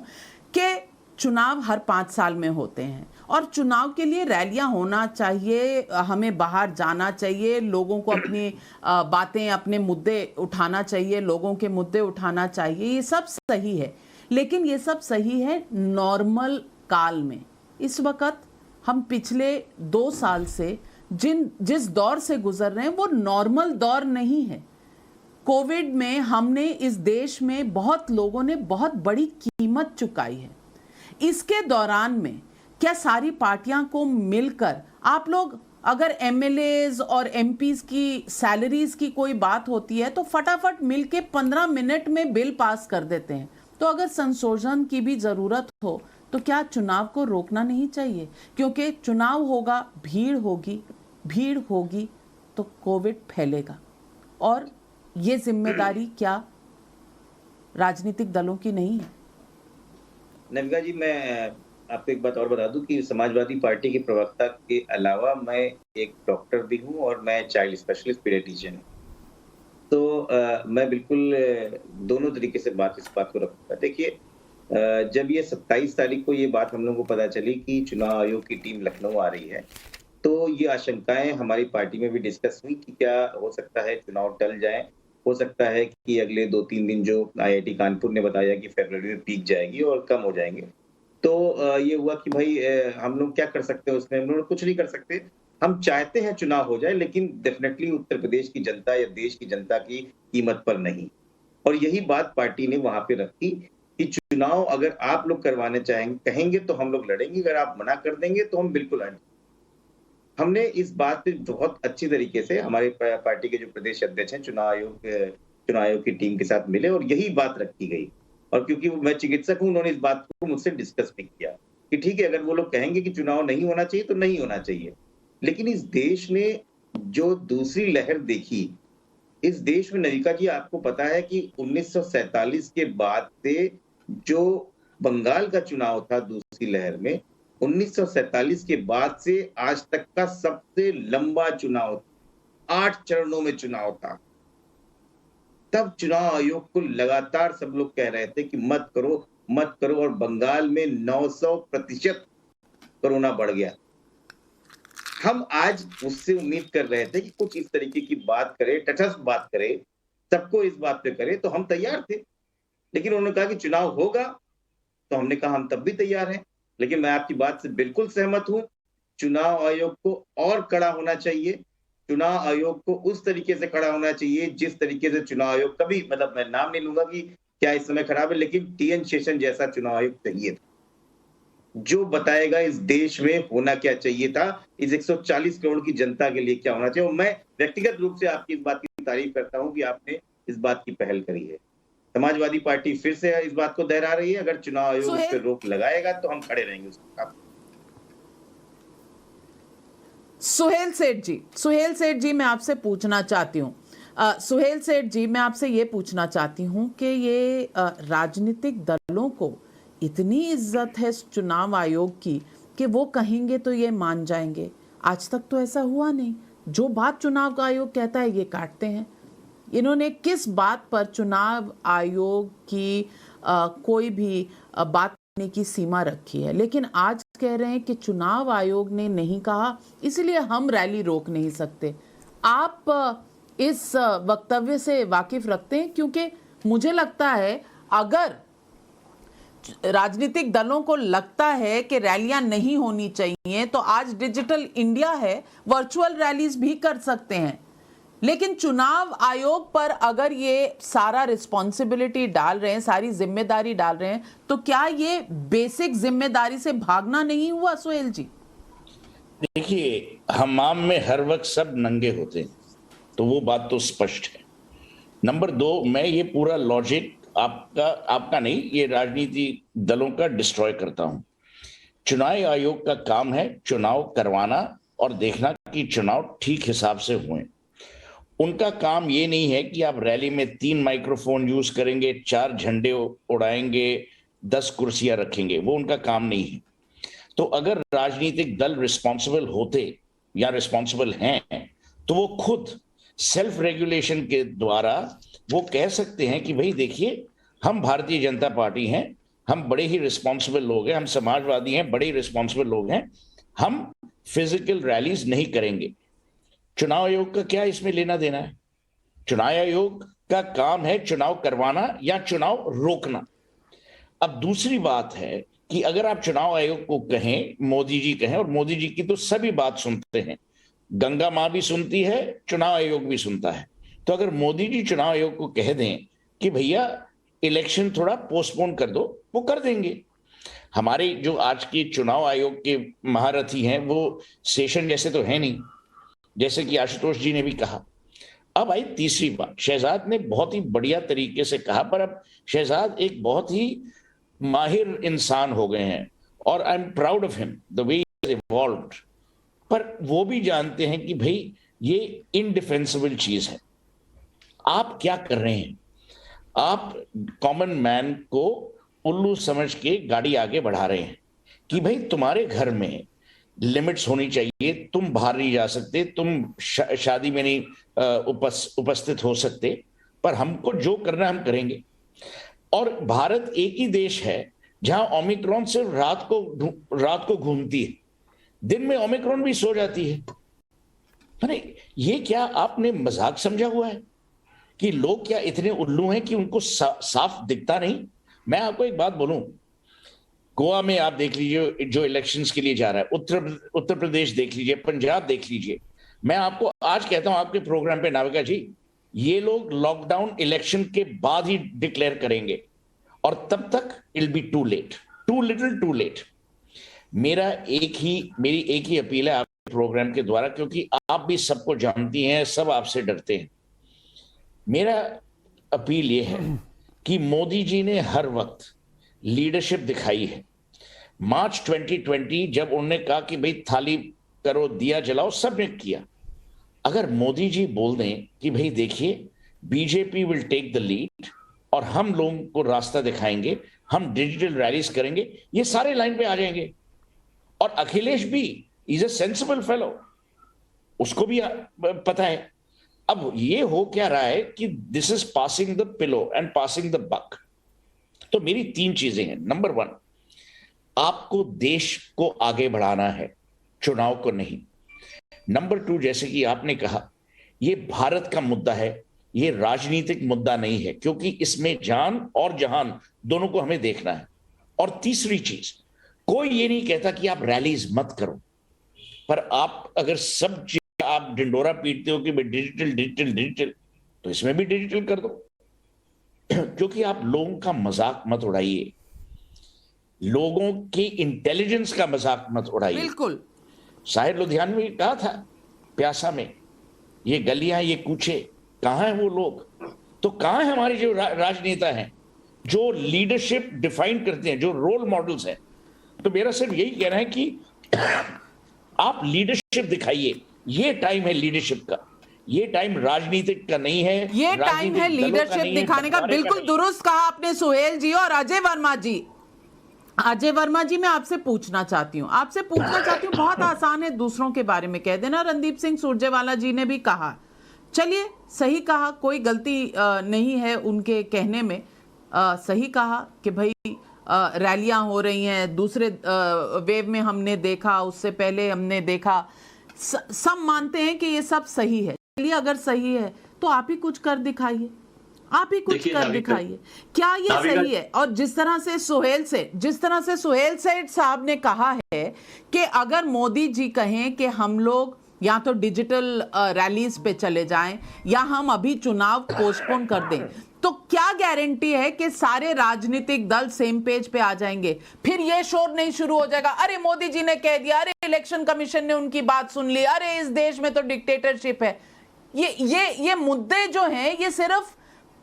कि चुनाव हर 5 साल में होते हैं और चुनाव के लिए रैलियां होना चाहिए, हमें बाहर जाना चाहिए, लोगों को अपनी बातें, अपने मुद्दे उठाना चाहिए, लोगों के मुद्दे उठाना चाहिए, ये सब सही है। लेकिन ये सब सही है नॉर्मल काल में। इस वक्त हम पिछले 2 साल से जिस दौर से गुजर रहे हैं वो नॉर्मल दौर नहीं है। कोविड में हमने इस देश में बहुत लोगों ने बहुत बड़ी कीमत चुकाई है। इसके दौरान में क्या सारी पार्टियां को मिलकर, आप लोग अगर एमएलएज और एमपीज की सैलरीज की कोई बात होती है तो फटाफट मिलके 15 मिनट में बिल पास कर देते हैं। तो अगर संशोधन की भी जरूरत हो तो क्या चुनाव को रोकना नहीं चाहिए? क्योंकि चुनाव होगा, भीड़ होगी तो कोविड फैलेगा। और ये जिम्मेदारी क्या राजनीतिक दलों की नहीं है? नविका जी, मैं आपको एक बात और बता दूं कि समाजवादी पार्टी के प्रवक्ता के अलावा मैं एक डॉक्टर भी हूं और मैं चाइल्ड स्पेशलिस्ट पीडियाट्रिशियन हूं। तो मैं बिल्कुल दोनों तरीके से इस बात को रखूंगा। देखिए, जब ये 27 तारीख को ये बात हम लोगों को पता चली कि चुनाव आयोग की टीम लखनऊ आ रही है, तो ये आशंकाएं हमारी पार्टी में भी डिस्कस हुई कि क्या हो सकता है चुनाव टल जाए, हो सकता है कि अगले 2-3 दिन जो आईआईटी कानपुर ने बताया कि फरवरी में पीक जाएगी और कम हो जाएंगे। तो ये हुआ कि भाई हम लोग क्या कर सकते हैं उसमें? हम लोग कुछ नहीं कर सकते। हम चाहते हैं चुनाव हो जाए, लेकिन डेफिनेटली उत्तर प्रदेश की जनता या देश की जनता की कीमत पर नहीं। और यही बात पार्टी ने वहां पे रखी कि चुनाव अगर आप लोग करवाने चाहेंगे, कहेंगे तो हम लोग लड़ेंगे, अगर आप मना कर देंगे तो हम बिल्कुल हट। हमने इस बात पे बहुत अच्छी तरीके से हमारे पार्टी के जो प्रदेश अध्यक्ष हैं चुनाव आयोग की टीम के साथ मिले और यही बात रखी गई। और क्योंकि मैं चिकित्सक हूं, उन्होंने इस बात को मुझसे डिस्कस भी किया कि ठीक है, अगर वो लोग कहेंगे कि चुनाव नहीं होना चाहिए तो नहीं होना चाहिए। लेकिन इस देश ने जो दूसरी लहर देखी, इस देश में नविका जी आपको पता है कि 1947 के बाद से जो बंगाल का चुनाव था दूसरी लहर में, 1947 के बाद से आज तक का सबसे लंबा चुनाव, 8 चरणों में चुनाव था। तब चुनाव आयोग को लगातार सब लोग कह रहे थे कि मत करो मत करो, और बंगाल में 900% कोरोना बढ़ गया। हम आज उससे उम्मीद कर रहे थे कि कुछ इस तरीके की बात करे, तटस्थ बात करे, सबको इस बात पे करे, तो हम तैयार थे। लेकिन उन्होंने कहा कि चुनाव होगा, तो हमने कहा हम तब भी तैयार हैं। लेकिन मैं आपकी बात से बिल्कुल सहमत हूं, चुनाव आयोग को और कड़ा होना चाहिए। चुनाव आयोग को उस तरीके से खड़ा होना चाहिए जिस तरीके से चुनाव आयोग कभी, मतलब मैं नाम नहीं लूंगा कि क्या इस समय खराब है, लेकिन टीएन शेषन जैसा चुनाव आयोग चाहिए था, जो बताएगा इस देश में होना क्या चाहिए था, इस 140 करोड़ की जनता के लिए क्या होना चाहिए। और मैं व्यक्तिगत रूप से आपकी इस बात की तारीफ करता हूं कि आपने इस बात की पहल करी है। समाजवादी पार्टी फिर से इस बात को दोहरा रही है, अगर चुनाव आयोग उस पर रोक लगाएगा तो हम खड़े रहेंगे उसके साथ। सुहेल सेठ जी मैं आपसे पूछना चाहती हूँ, सुहेल सेठ जी मैं आपसे ये पूछना चाहती हूँ कि ये राजनीतिक दलों को इतनी इज्जत है चुनाव आयोग की कि वो कहेंगे तो ये मान जाएंगे। आज तक तो ऐसा हुआ नहीं, जो बात चुनाव आयोग कहता है ये काटते हैं। इन्होंने किस बात पर चुनाव आयोग की कोई भी बात करने की सीमा रखी है? लेकिन आज कह रहे हैं कि चुनाव आयोग ने नहीं कहा, इसलिए हम रैली रोक नहीं सकते। आप इस वक्तव्य से वाकिफ रखते हैं? क्योंकि मुझे लगता है अगर राजनीतिक दलों को लगता है कि रैलियां नहीं होनी चाहिए तो आज डिजिटल इंडिया है, वर्चुअल रैलीज भी कर सकते हैं। लेकिन चुनाव आयोग पर अगर ये सारा रिस्पॉन्सिबिलिटी डाल रहे हैं, सारी जिम्मेदारी डाल रहे हैं, तो क्या ये बेसिक जिम्मेदारी से भागना नहीं हुआ सुहेल जी? देखिए, हमाम में हर वक्त सब नंगे होते हैं, तो वो बात तो स्पष्ट है। नंबर 2, मैं ये पूरा लॉजिक आपका नहीं, ये राजनीति दलों का डिस्ट्रॉय करता हूं। चुनाव आयोग का काम है चुनाव करवाना और देखना कि चुनाव ठीक हिसाब से हुए। उनका काम ये नहीं है कि आप रैली में 3 माइक्रोफोन यूज करेंगे, 4 झंडे उड़ाएंगे, 10 कुर्सियां रखेंगे, वो उनका काम नहीं है। तो अगर राजनीतिक दल रिस्पॉन्सिबल होते या रिस्पॉन्सिबल हैं तो वो खुद सेल्फ रेगुलेशन के द्वारा वो कह सकते हैं कि भाई देखिए, हम भारतीय जनता पार्टी हैं, हम बड़े ही रिस्पॉन्सिबल लोग हैं, हम समाजवादी हैं, बड़े ही रिस्पॉन्सिबल लोग हैं, हम फिजिकल रैलीज नहीं करेंगे। चुनाव आयोग का क्या इसमें लेना देना है? चुनाव आयोग का काम है चुनाव करवाना या चुनाव रोकना। अब दूसरी बात है कि अगर आप चुनाव आयोग को कहें, मोदी जी कहें, और मोदी जी की तो सभी बात सुनते हैं, गंगा मां भी सुनती है, चुनाव आयोग भी सुनता है। तो अगर मोदी जी चुनाव आयोग को कह दें कि भैया इलेक्शन थोड़ा पोस्टपोन कर दो, वो कर देंगे। हमारे जो आज के चुनाव आयोग के महारथी हैं वो सेशन जैसे तो है नहीं, जैसे कि आशुतोष जी ने भी कहा। अब आई तीसरी बात, शहजाद ने बहुत ही बढ़िया तरीके से कहा, पर अब शहजाद एक बहुत ही माहिर इंसान हो गए हैं और I am proud of him the way he has evolved. पर वो भी जानते हैं कि भाई ये इनडिफेंसिबल चीज है। आप क्या कर रहे हैं? आप कॉमन मैन को उल्लू समझ के गाड़ी आगे बढ़ा रहे हैं कि भाई तुम्हारे घर में लिमिट्स होनी चाहिए। तुम बाहर नहीं जा सकते, तुम शादी में नहीं उपस्थित हो सकते, पर हमको जो करना हम करेंगे। और भारत एक ही देश है जहां ओमिक्रॉन सिर्फ रात को घूमती है, दिन में ओमिक्रॉन भी सो जाती है। अरे ये क्या आपने मजाक समझा हुआ है कि लोग क्या इतने उल्लू हैं कि उनको साफ दिखता नहीं? मैं आपको एक बात बोलूं, गोवा में आप देख लीजिए जो इलेक्शंस के लिए जा रहा है, उत्तर प्रदेश देख लीजिए, पंजाब देख लीजिए। मैं आपको आज कहता हूं आपके प्रोग्राम पे नाविका जी, ये लोग लॉकडाउन इलेक्शन के बाद ही डिक्लेयर करेंगे और तब तक it will be too late, too little too late. मेरी एक ही अपील है आपके प्रोग्राम के द्वारा, क्योंकि आप भी सबको जानती हैं, सब आपसे डरते हैं। मेरा अपील यह है कि मोदी जी ने हर वक्त लीडरशिप दिखाई है। मार्च 2020 जब उन्होंने कहा कि भाई थाली करो, दिया जलाओ, सबने किया। अगर मोदी जी बोल दें कि भाई देखिए BJP will take the lead और हम लोगों को रास्ता दिखाएंगे, हम डिजिटल रैलीज करेंगे, ये सारे लाइन पे आ जाएंगे। और अखिलेश भी इज अ सेंसिबल फेलो, उसको भी पता है। अब ये हो क्या रहा है कि this is passing the pillow and passing the buck. तो मेरी 3 चीजें हैं। नंबर 1, आपको देश को आगे बढ़ाना है, चुनाव को नहीं। नंबर 2, जैसे कि आपने कहा, ये भारत का मुद्दा है, ये राजनीतिक मुद्दा नहीं है, क्योंकि इसमें जान और जहान दोनों को हमें देखना है। और तीसरी चीज, कोई ये नहीं कहता कि आप रैलीज मत करो, पर आप अगर सब आप ढिंडोरा पीटते हो कि डिजिटल डिजिटल डिजिटल, तो इसमें भी डिजिटल कर दो। क्योंकि आप लोगों का मजाक मत उड़ाइए, लोगों की इंटेलिजेंस का मजाक मत उड़ाइए। बिल्कुल। शाहिर लुधियानवी ने कहा था प्यासा में, ये गलियां ये कूचे, कहां है वो लोग? तो कहां है हमारे जो राजनेता हैं, जो लीडरशिप डिफाइन करते हैं, जो रोल मॉडल्स हैं? तो मेरा सिर्फ यही कहना है कि आप लीडरशिप दिखाइए। ये टाइम है लीडरशिप का, ये टाइम राजनीतिक का नहीं है। ये टाइम है लीडरशिप दिखाने का। बिल्कुल दुरुस्त कहा आपने सुहेल जी। और अजय वर्मा जी, मैं आपसे पूछना चाहती हूँ, बहुत आसान है दूसरों के बारे में कह देना। रणदीप सिंह सुरजेवाला जी ने भी कहा, चलिए सही कहा, कोई गलती नहीं है उनके कहने में। सही कहा कि भाई रैलियां हो रही हैं, दूसरे वेव में हमने देखा, उससे पहले हमने देखा, सब मानते हैं कि ये सब सही है। चलिए अगर सही है तो आप ही कुछ कर दिखाइए, क्या ये सही है? और जिस तरह से सुहेल सेठ साहब ने कहा है कि अगर मोदी जी कहें कि हम लोग या तो डिजिटल रैलीज पे चले जाएं या हम अभी चुनाव पोस्टपोन कर दें, तो क्या गारंटी है कि सारे राजनीतिक दल सेम पेज पे आ जाएंगे? फिर ये शोर नहीं शुरू हो जाएगा, अरे मोदी जी ने कह दिया, अरे इलेक्शन कमीशन ने उनकी बात सुन ली, अरे इस देश में तो डिक्टेटरशिप है। ये मुद्दे जो हैं ये सिर्फ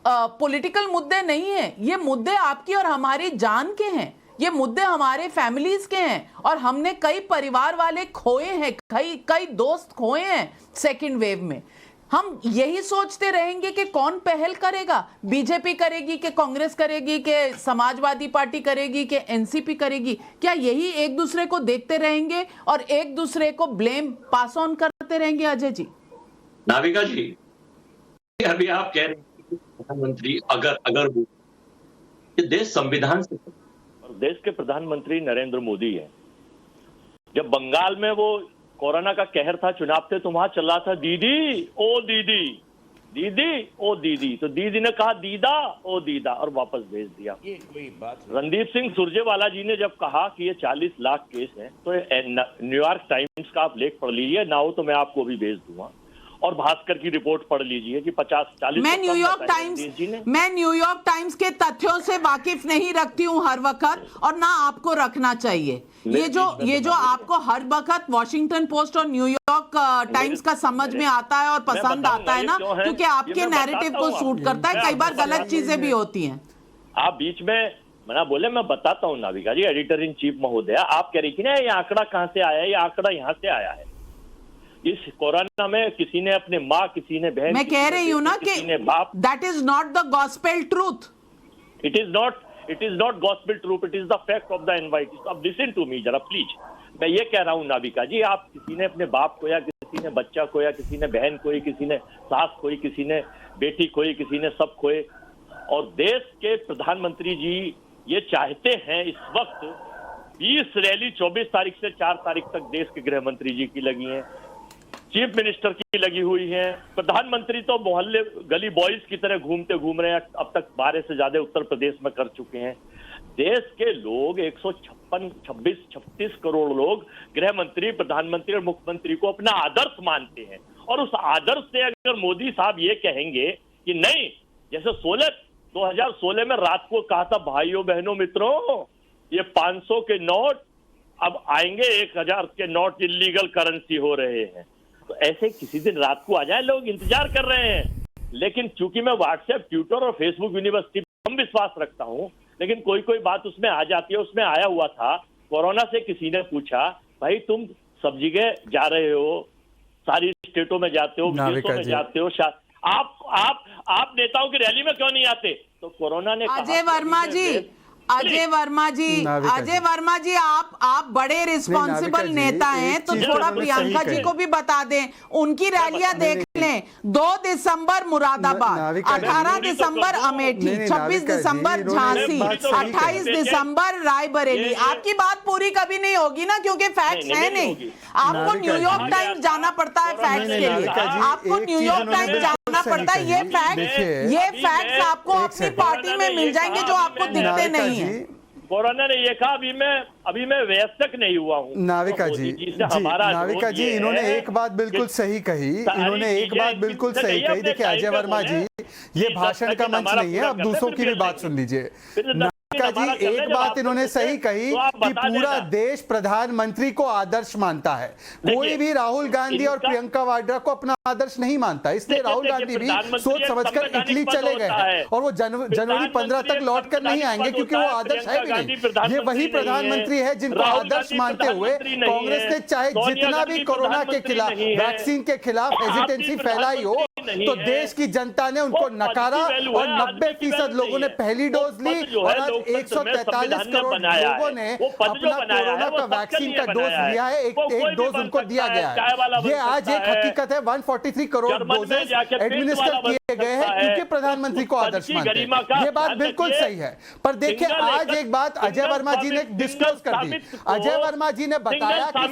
पॉलिटिकल मुद्दे नहीं हैं, ये मुद्दे आपकी और हमारी जान के हैं, ये मुद्दे हमारे फैमिलीज के हैं। और हमने कई परिवार वाले खोए हैं, कई दोस्त खोए हैं सेकंड वेव में। हम यही सोचते रहेंगे कि कौन पहल करेगा, बीजेपी करेगी कि कांग्रेस करेगी कि समाजवादी पार्टी करेगी कि एनसीपी करेगी? क्या यही एक दूसरे को देखते रहेंगे और एक दूसरे को ब्लेम पास ऑन करते रहेंगे? अजय जी, नाविका जी, अभी आप कह रहे हैं प्रधानमंत्री अगर वो, ये देश संविधान से, और देश के प्रधानमंत्री नरेंद्र मोदी है। जब बंगाल में वो कोरोना का कहर था, चुनाव थे, तो वहां चल रहा था दीदी ओ दीदी, दीदी ओ दीदी, तो दीदी ने कहा दीदा ओ दीदा और वापस भेज दिया। ये कोई बात? रणदीप सिंह सुरजेवाला जी ने जब कहा कि ये 40 लाख केस हैं, तो न्यूयॉर्क टाइम्स का आप लेख पढ़ लीजिए, ना हो तो मैं आपको भी भेज दूंगा, और भास्कर की रिपोर्ट पढ़ लीजिए कि 50-40। मैं न्यूयॉर्क टाइम्स के तथ्यों से वाकिफ नहीं रखती हूं हर वक्त, और ना आपको रखना चाहिए। ये जो आपको हर वक्त वॉशिंगटन पोस्ट और न्यूयॉर्क टाइम्स का समझ में आता है और पसंद आता है ना, क्योंकि आपके नैरेटिव को सूट करता है। कई बार गलत चीजें भी होती हैं। आप बीच में मना बोले, मैं बताता हूँ नाविका जी। एडिटर इन चीफ महोदया, आप कह रही थी ना ये आंकड़ा कहां से आया है, ये आंकड़ा यहाँ से आया है। इस कोरोना में किसी ने अपने माँ, किसी ने बहन, मैं कह रही हूँ ना कि that is not the gospel truth. It is not gospel truth, it is the fact of the invite. अब लिसन टू मी जरा प्लीज। मैं ये कह रहा हूं नाविका जी, आप किसी ने अपने बाप खोया, किसी ने बच्चा खोया, किसी ने बहन खोई, किसी ने सास खोई, किसी ने बेटी खोई, किसी ने सब खोए, और देश के प्रधानमंत्री जी ये चाहते हैं इस वक्त 20 रैली 24 तारीख से 4 तारीख तक देश के गृह मंत्री जी की लगी हैं, चीफ मिनिस्टर की लगी हुई है, प्रधानमंत्री तो मोहल्ले गली बॉयज की तरह घूम रहे हैं, अब तक 12 से ज्यादा उत्तर प्रदेश में कर चुके हैं। देश के लोग 136 करोड़ लोग गृह मंत्री, प्रधानमंत्री और मुख्यमंत्री को अपना आदर्श मानते हैं, और उस आदर्श से अगर मोदी साहब ये कहेंगे कि नहीं, जैसे 2016 में रात को कहा था, भाइयों बहनों मित्रों ये 500 के नोट अब आएंगे, 1000 के नोट इलीगल करेंसी हो रहे हैं, तो ऐसे किसी दिन रात को आ जाए, लोग इंतजार कर रहे हैं। लेकिन चूंकि मैं व्हाट्सएप, ट्विटर और फेसबुक यूनिवर्सिटी पर कम विश्वास रखता हूं, लेकिन कोई बात उसमें आ जाती है। उसमें आया हुआ था, कोरोना से किसी ने पूछा, भाई तुम सब जगह जा रहे हो, सारी स्टेटों में जाते हो, विदेशों में जाते हो, आप नेताओं की रैली में क्यों नहीं आते? तो कोरोना ने अजय वर्मा जी आप बड़े रिस्पॉन्सिबल नेता हैं, तो थोड़ा प्रियंका जी को भी बता दें, उनकी रैलियां देख लें। 2 दिसंबर मुरादाबाद, 18 दिसंबर अमेठी, 26 दिसंबर झांसी, 28 दिसंबर रायबरेली। आपकी बात पूरी कभी नहीं होगी ना, क्योंकि फैक्ट्स है नहीं। आपको न्यूयॉर्क टाइम्स जाना पड़ता है फैक्ट्स के लिए, आपको न्यूयॉर्क टाइम्स जाना पड़ता है। ये फैक्ट्स आपको अपनी पार्टी में मिल जाएंगे जो आपको दिखते नहीं। कोरोना ने ये कहा, अभी मैं वयस्क नहीं हुआ हूँ। नाविका जी इन्होंने एक बात बिल्कुल सही कही, देखिए अजय वर्मा जी, ये भाषण का मंच नहीं है, अब दूसरों की भी बात सुन लीजिए। नाविका जी एक बात इन्होंने सही कही कि पूरा देश प्रधानमंत्री को आदर्श मानता है, कोई भी राहुल गांधी और प्रियंका वाड्रा को अपना आदर्श नहीं मानता, इसलिए राहुल गांधी भी सोच समझकर इटली चले गए हैं, और वो जनवरी 15 तक लौट कर नहीं आएंगे, क्योंकि वो आदर्श है भी नहीं। ये वही प्रधानमंत्री है जिनको आदर्श मानते हुए कांग्रेस ने चाहे जितना भी कोरोना के खिलाफ, वैक्सीन के खिलाफ हेजिटेंसी फैलाई हो, तो देश की जनता ने उनको नकारा, और 90% लोगों ने पहली डोज ली, और आज 143 करोड़ लोगों ने अपना कोरोना का वैक्सीन का डोज लिया है, एक डोज उनको दिया गया है। ये आज एक हकीकत है, 143 करोड़ डोजेज एडमिनिस्टर किए गए हैं, क्योंकि प्रधानमंत्री को आदर्श मानते हैं। ये बात बिल्कुल सही है, पर देखिए आज एक बात अजय वर्मा जी ने डिस्क्लोज कर दी। अजय वर्मा जी ने बताया कि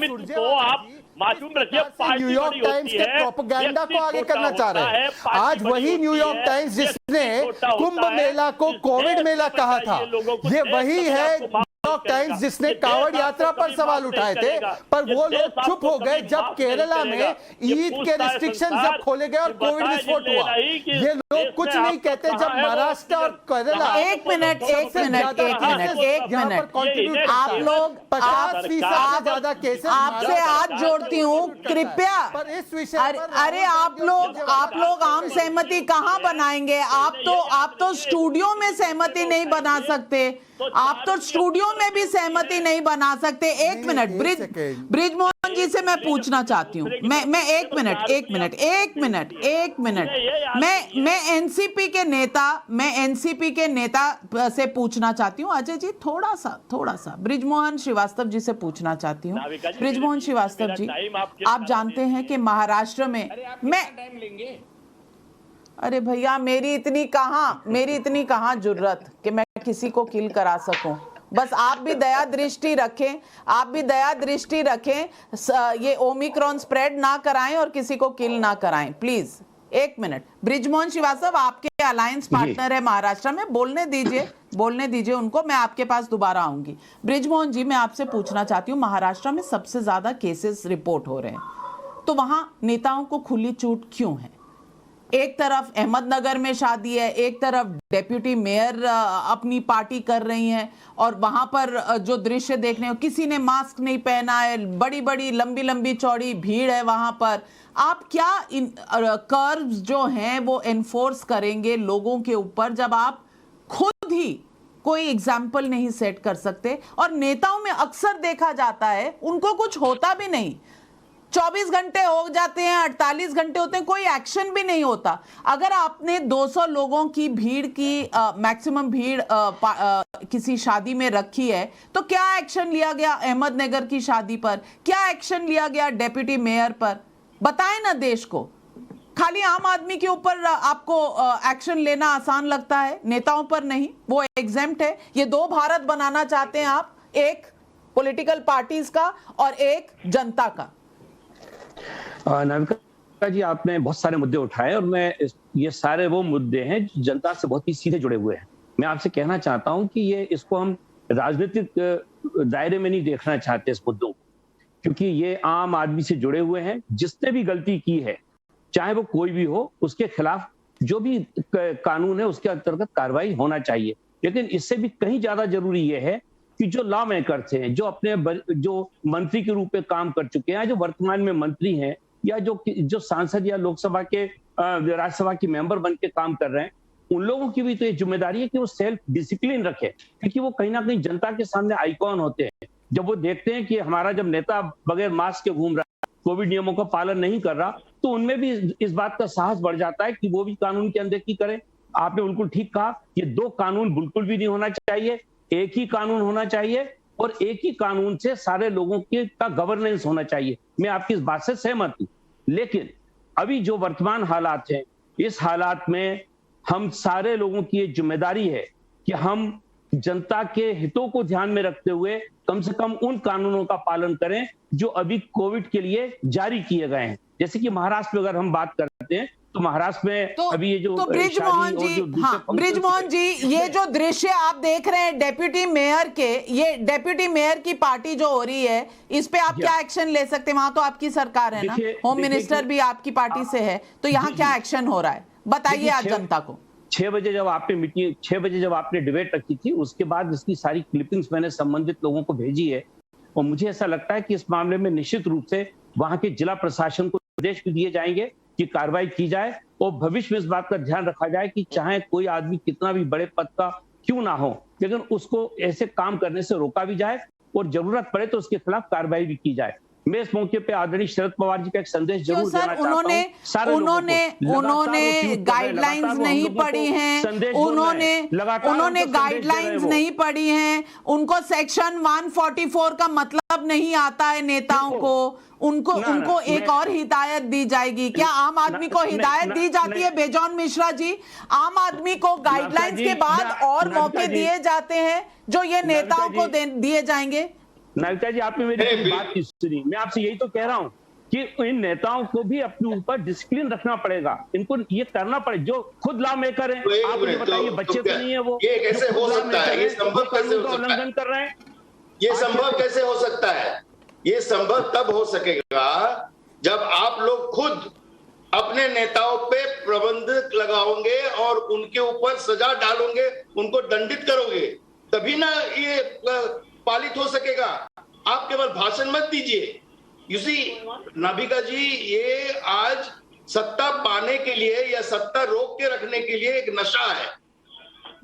न्यूयॉर्क टाइम्स के प्रोपेगेंडा को आगे करना चाह रहे हैं। आज वही न्यूयॉर्क टाइम्स जिसने कुंभ मेला को कोविड मेला कहा था, ये वही है न्यूयॉर्क टाइम्स जिसने कांवड़ यात्रा पर सवाल उठाए थे, पर वो लोग चुप हो गए जब केरला में ईद के रिस्ट्रिक्शन जब खोले गए और कोविड विस्फोट हुआ। ये लोग कुछ नहीं कहते जब महाराष्ट्र और केरला। एक मिनट आप लोग 50% ज्यादा केसेस, आपसे हाथ जोड़ती हूँ कृपया, पर इस विषय अरे आप लोग आम सहमति कहाँ बनाएंगे? आप तो स्टूडियो में सहमति नहीं बना सकते, आप तो स्टूडियो में भी सहमति नहीं बना सकते। एक मिनट ब्रिजमोहन जी से मैं पूछना चाहती हूँ, मैं एक मिनट मैं एनसीपी के नेता से पूछना चाहती हूँ। अजय जी थोड़ा सा ब्रिजमोहन श्रीवास्तव जी से पूछना चाहती हूँ। ब्रिजमोहन श्रीवास्तव जी, आप जानते हैं कि महाराष्ट्र में अरे भैया मेरी इतनी कहां जुर्रत कि मैं किसी को किल करा सकूं। बस आप भी दया दृष्टि रखें, ये ओमिक्रॉन स्प्रेड ना कराएं और किसी को किल ना कराएं प्लीज। एक मिनट, ब्रिजमोहन श्रीवास्तव आपके अलायंस पार्टनर है महाराष्ट्र में, बोलने दीजिए उनको, मैं आपके पास दोबारा आऊंगी। ब्रिजमोहन जी, मैं आपसे पूछना चाहती हूँ, महाराष्ट्र में सबसे ज्यादा केसेस रिपोर्ट हो रहे हैं, तो वहां नेताओं को खुली छूट क्यों है? एक तरफ अहमदनगर में शादी है, एक तरफ डेप्यूटी मेयर अपनी पार्टी कर रही हैं, और वहां पर जो दृश्य देखने हो, किसी ने मास्क नहीं पहना है, बड़ी लंबी चौड़ी भीड़ है वहां पर। आप क्या इन कर्व्स जो हैं वो एनफोर्स करेंगे लोगों के ऊपर जब आप खुद ही कोई एग्जाम्पल नहीं सेट कर सकते? और नेताओं में अक्सर देखा जाता है उनको कुछ होता भी नहीं, 24 घंटे हो जाते हैं, 48 घंटे होते हैं, कोई एक्शन भी नहीं होता। अगर आपने 200 लोगों की भीड़ की मैक्सिमम भीड़ किसी शादी में रखी है तो क्या एक्शन लिया गया अहमदनगर की शादी पर? क्या एक्शन लिया गया डेप्यूटी मेयर पर? बताएं ना देश को। खाली आम आदमी के ऊपर आपको एक्शन लेना आसान लगता है, नेताओं पर नहीं, वो एग्जेम्प्ट है। ये दो भारत बनाना चाहते हैं आप, एक पॉलिटिकल पार्टीज का और एक जनता का। नाविका जी, आपने बहुत सारे मुद्दे उठाए और ये सारे वो मुद्दे हैं जो जनता से बहुत ही सीधे जुड़े हुए हैं। मैं आपसे कहना चाहता हूं कि इसको हम राजनीतिक दायरे में नहीं देखना चाहते इस मुद्दों को, क्योंकि ये आम आदमी से जुड़े हुए हैं। जिसने भी गलती की है, चाहे वो कोई भी हो, उसके खिलाफ जो भी कानून है उसके अंतर्गत कार्रवाई होना चाहिए। लेकिन इससे भी कहीं ज्यादा जरूरी यह है कि जो लॉ मेकर्स हैं, जो मंत्री के रूप में काम कर चुके हैं, जो वर्तमान में मंत्री हैं, या जो सांसद या लोकसभा के राज्यसभा के मेंबर बन के काम कर रहे हैं, उन लोगों की भी तो ये जिम्मेदारी है कि वो सेल्फ डिसिप्लिन रखे, क्योंकि वो कहीं ना कहीं जनता के सामने आइकॉन होते हैं। जब वो देखते हैं कि हमारा जब नेता बगैर मास्क के घूम रहा है, कोविड नियमों का पालन नहीं कर रहा, तो उनमें भी इस बात का साहस बढ़ जाता है कि वो भी कानून की अनदेखी करें। आपने बिल्कुल ठीक कहा, ये दो कानून बिल्कुल भी नहीं होना चाहिए, एक ही कानून होना चाहिए और एक ही कानून से सारे लोगों का गवर्नेंस होना चाहिए। मैं आपकी इस बात से सहमत हूं, लेकिन अभी जो वर्तमान हालात हैं, इस हालात में हम सारे लोगों की ये जिम्मेदारी है कि हम जनता के हितों को ध्यान में रखते हुए कम से कम उन कानूनों का पालन करें जो अभी कोविड के लिए जारी किए गए हैं। जैसे कि महाराष्ट्र में अगर हम बात करते हैं तो महाराष्ट्र में अभी ये जो ब्रिजमोहन जी, ब्रिजमोहन जी, ये जो दृश्य आप देख रहे हैं डेप्यूटी मेयर के, ये डेप्यूटी मेयर की पार्टी जो हो रही है, इस पे आप क्या एक्शन ले सकते हैं? वहां तो आपकी सरकार है ना, होम मिनिस्टर भी आपकी पार्टी से है, तो यहाँ क्या एक्शन हो रहा है बताइए आज जनता को। 6 बजे जब आपने डिबेट रखी थी, उसके बाद इसकी सारी क्लिपिंग्स मैंने संबंधित लोगों को भेजी है और मुझे ऐसा लगता है कि इस मामले में निश्चित रूप से वहां के जिला प्रशासन को निर्देश भी दिए जाएंगे कि कार्रवाई की जाए और भविष्य में इस बात का ध्यान रखा जाए कि चाहे कोई आदमी कितना भी बड़े पद का क्यों ना हो, लेकिन उसको ऐसे काम करने से रोका भी जाए और जरूरत पड़े तो उसके खिलाफ कार्रवाई भी की जाए। मैं इस मौके पे आदरणीय शरद पवार जी का एक संदेश जरूर देना चाहता हूं। उन्होंने गाइडलाइंस नहीं पढ़ी हैं, उन्होंने गाइडलाइंस नहीं पढ़ी हैं, उनको सेक्शन 144 का मतलब नहीं आता है नेताओं को, उनको एक और हिदायत दी जाएगी क्या? आम आदमी को हिदायत दी जाती है बेजॉन मिश्रा जी? आम आदमी को गाइडलाइंस के बाद और मौके दिए जाते हैं जो ये नेताओं को दिए जाएंगे? नाविका जी, आपने मेरी बात की सुनी। मैं आपसे यही तो कह रहा हूं कि इन नेताओं को भी अपने ऊपर डिसिप्लिन रखना पड़ेगा, इनको ये करना पड़े जो खुद लॉ मेकर है। आप मुझे बताइए, बच्चे तो नहीं है वो, ये कैसे हो सकता है? ये संभव कैसे हो सकता है? उल्लंघन कर रहे हैं। ये संभव कैसे हो सकता है? ये संभव तब हो सकेगा जब आप लोग खुद अपने नेताओं पे प्रतिबंध लगाओगे और उनके ऊपर सजा डालोगे, उनको दंडित करोगे, तभी ना ये पालित हो सकेगा। आप केवल भाषण मत दीजिए। यू सी नाभिका जी, ये आज सत्ता पाने के लिए या सत्ता रोक के रखने के लिए एक नशा है।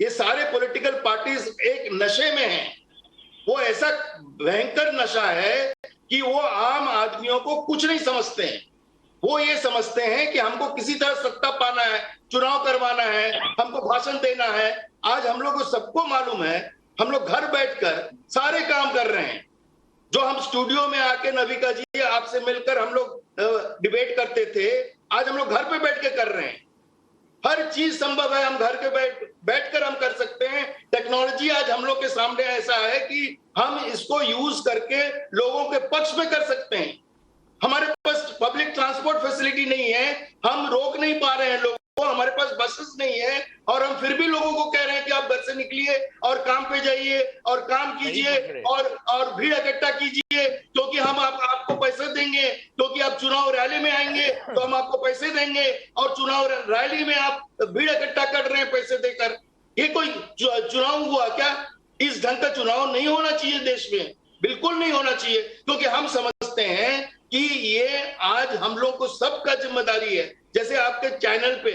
ये सारे पॉलिटिकल पार्टीज एक नशे में हैं। वो ऐसा भयंकर नशा है कि वो आम आदमियों को कुछ नहीं समझते हैं। वो ये समझते हैं कि हमको किसी तरह सत्ता पाना है, चुनाव करवाना है, हमको भाषण देना है। आज हम लोग को सबको मालूम है, हम लोग घर बैठकर सारे काम कर रहे हैं। जो हम स्टूडियो में आके नाविका जी आपसे मिलकर हम लोग डिबेट करते थे, आज हम लोग घर पे बैठ के कर रहे हैं। हर चीज संभव है, हम घर के बैठकर हम कर सकते हैं। टेक्नोलॉजी आज हम लोग के सामने ऐसा है कि हम इसको यूज करके लोगों के पक्ष में कर सकते हैं। हमारे पास पब्लिक ट्रांसपोर्ट फैसिलिटी नहीं है, हम रोक नहीं पा रहे हैं लोगों को, हमारे पास बसेस नहीं है और हम फिर भी लोगों को कह रहे हैं कि आप घर से निकलिए और काम पे जाइए और काम कीजिए और भीड़ इकट्ठा कीजिए, क्योंकि हम आपको पैसे देंगे, क्योंकि आप चुनाव रैली में आएंगे तो हम आपको पैसे देंगे और चुनाव रैली में आप भीड़ इकट्ठा कर रहे हैं पैसे देकर। ये कोई चुनाव हुआ क्या? इस ढंग का चुनाव नहीं होना चाहिए देश में, बिल्कुल नहीं होना चाहिए, क्योंकि हम समझते हैं कि ये आज हम लोग को सबका जिम्मेदारी है। जैसे आपके चैनल पे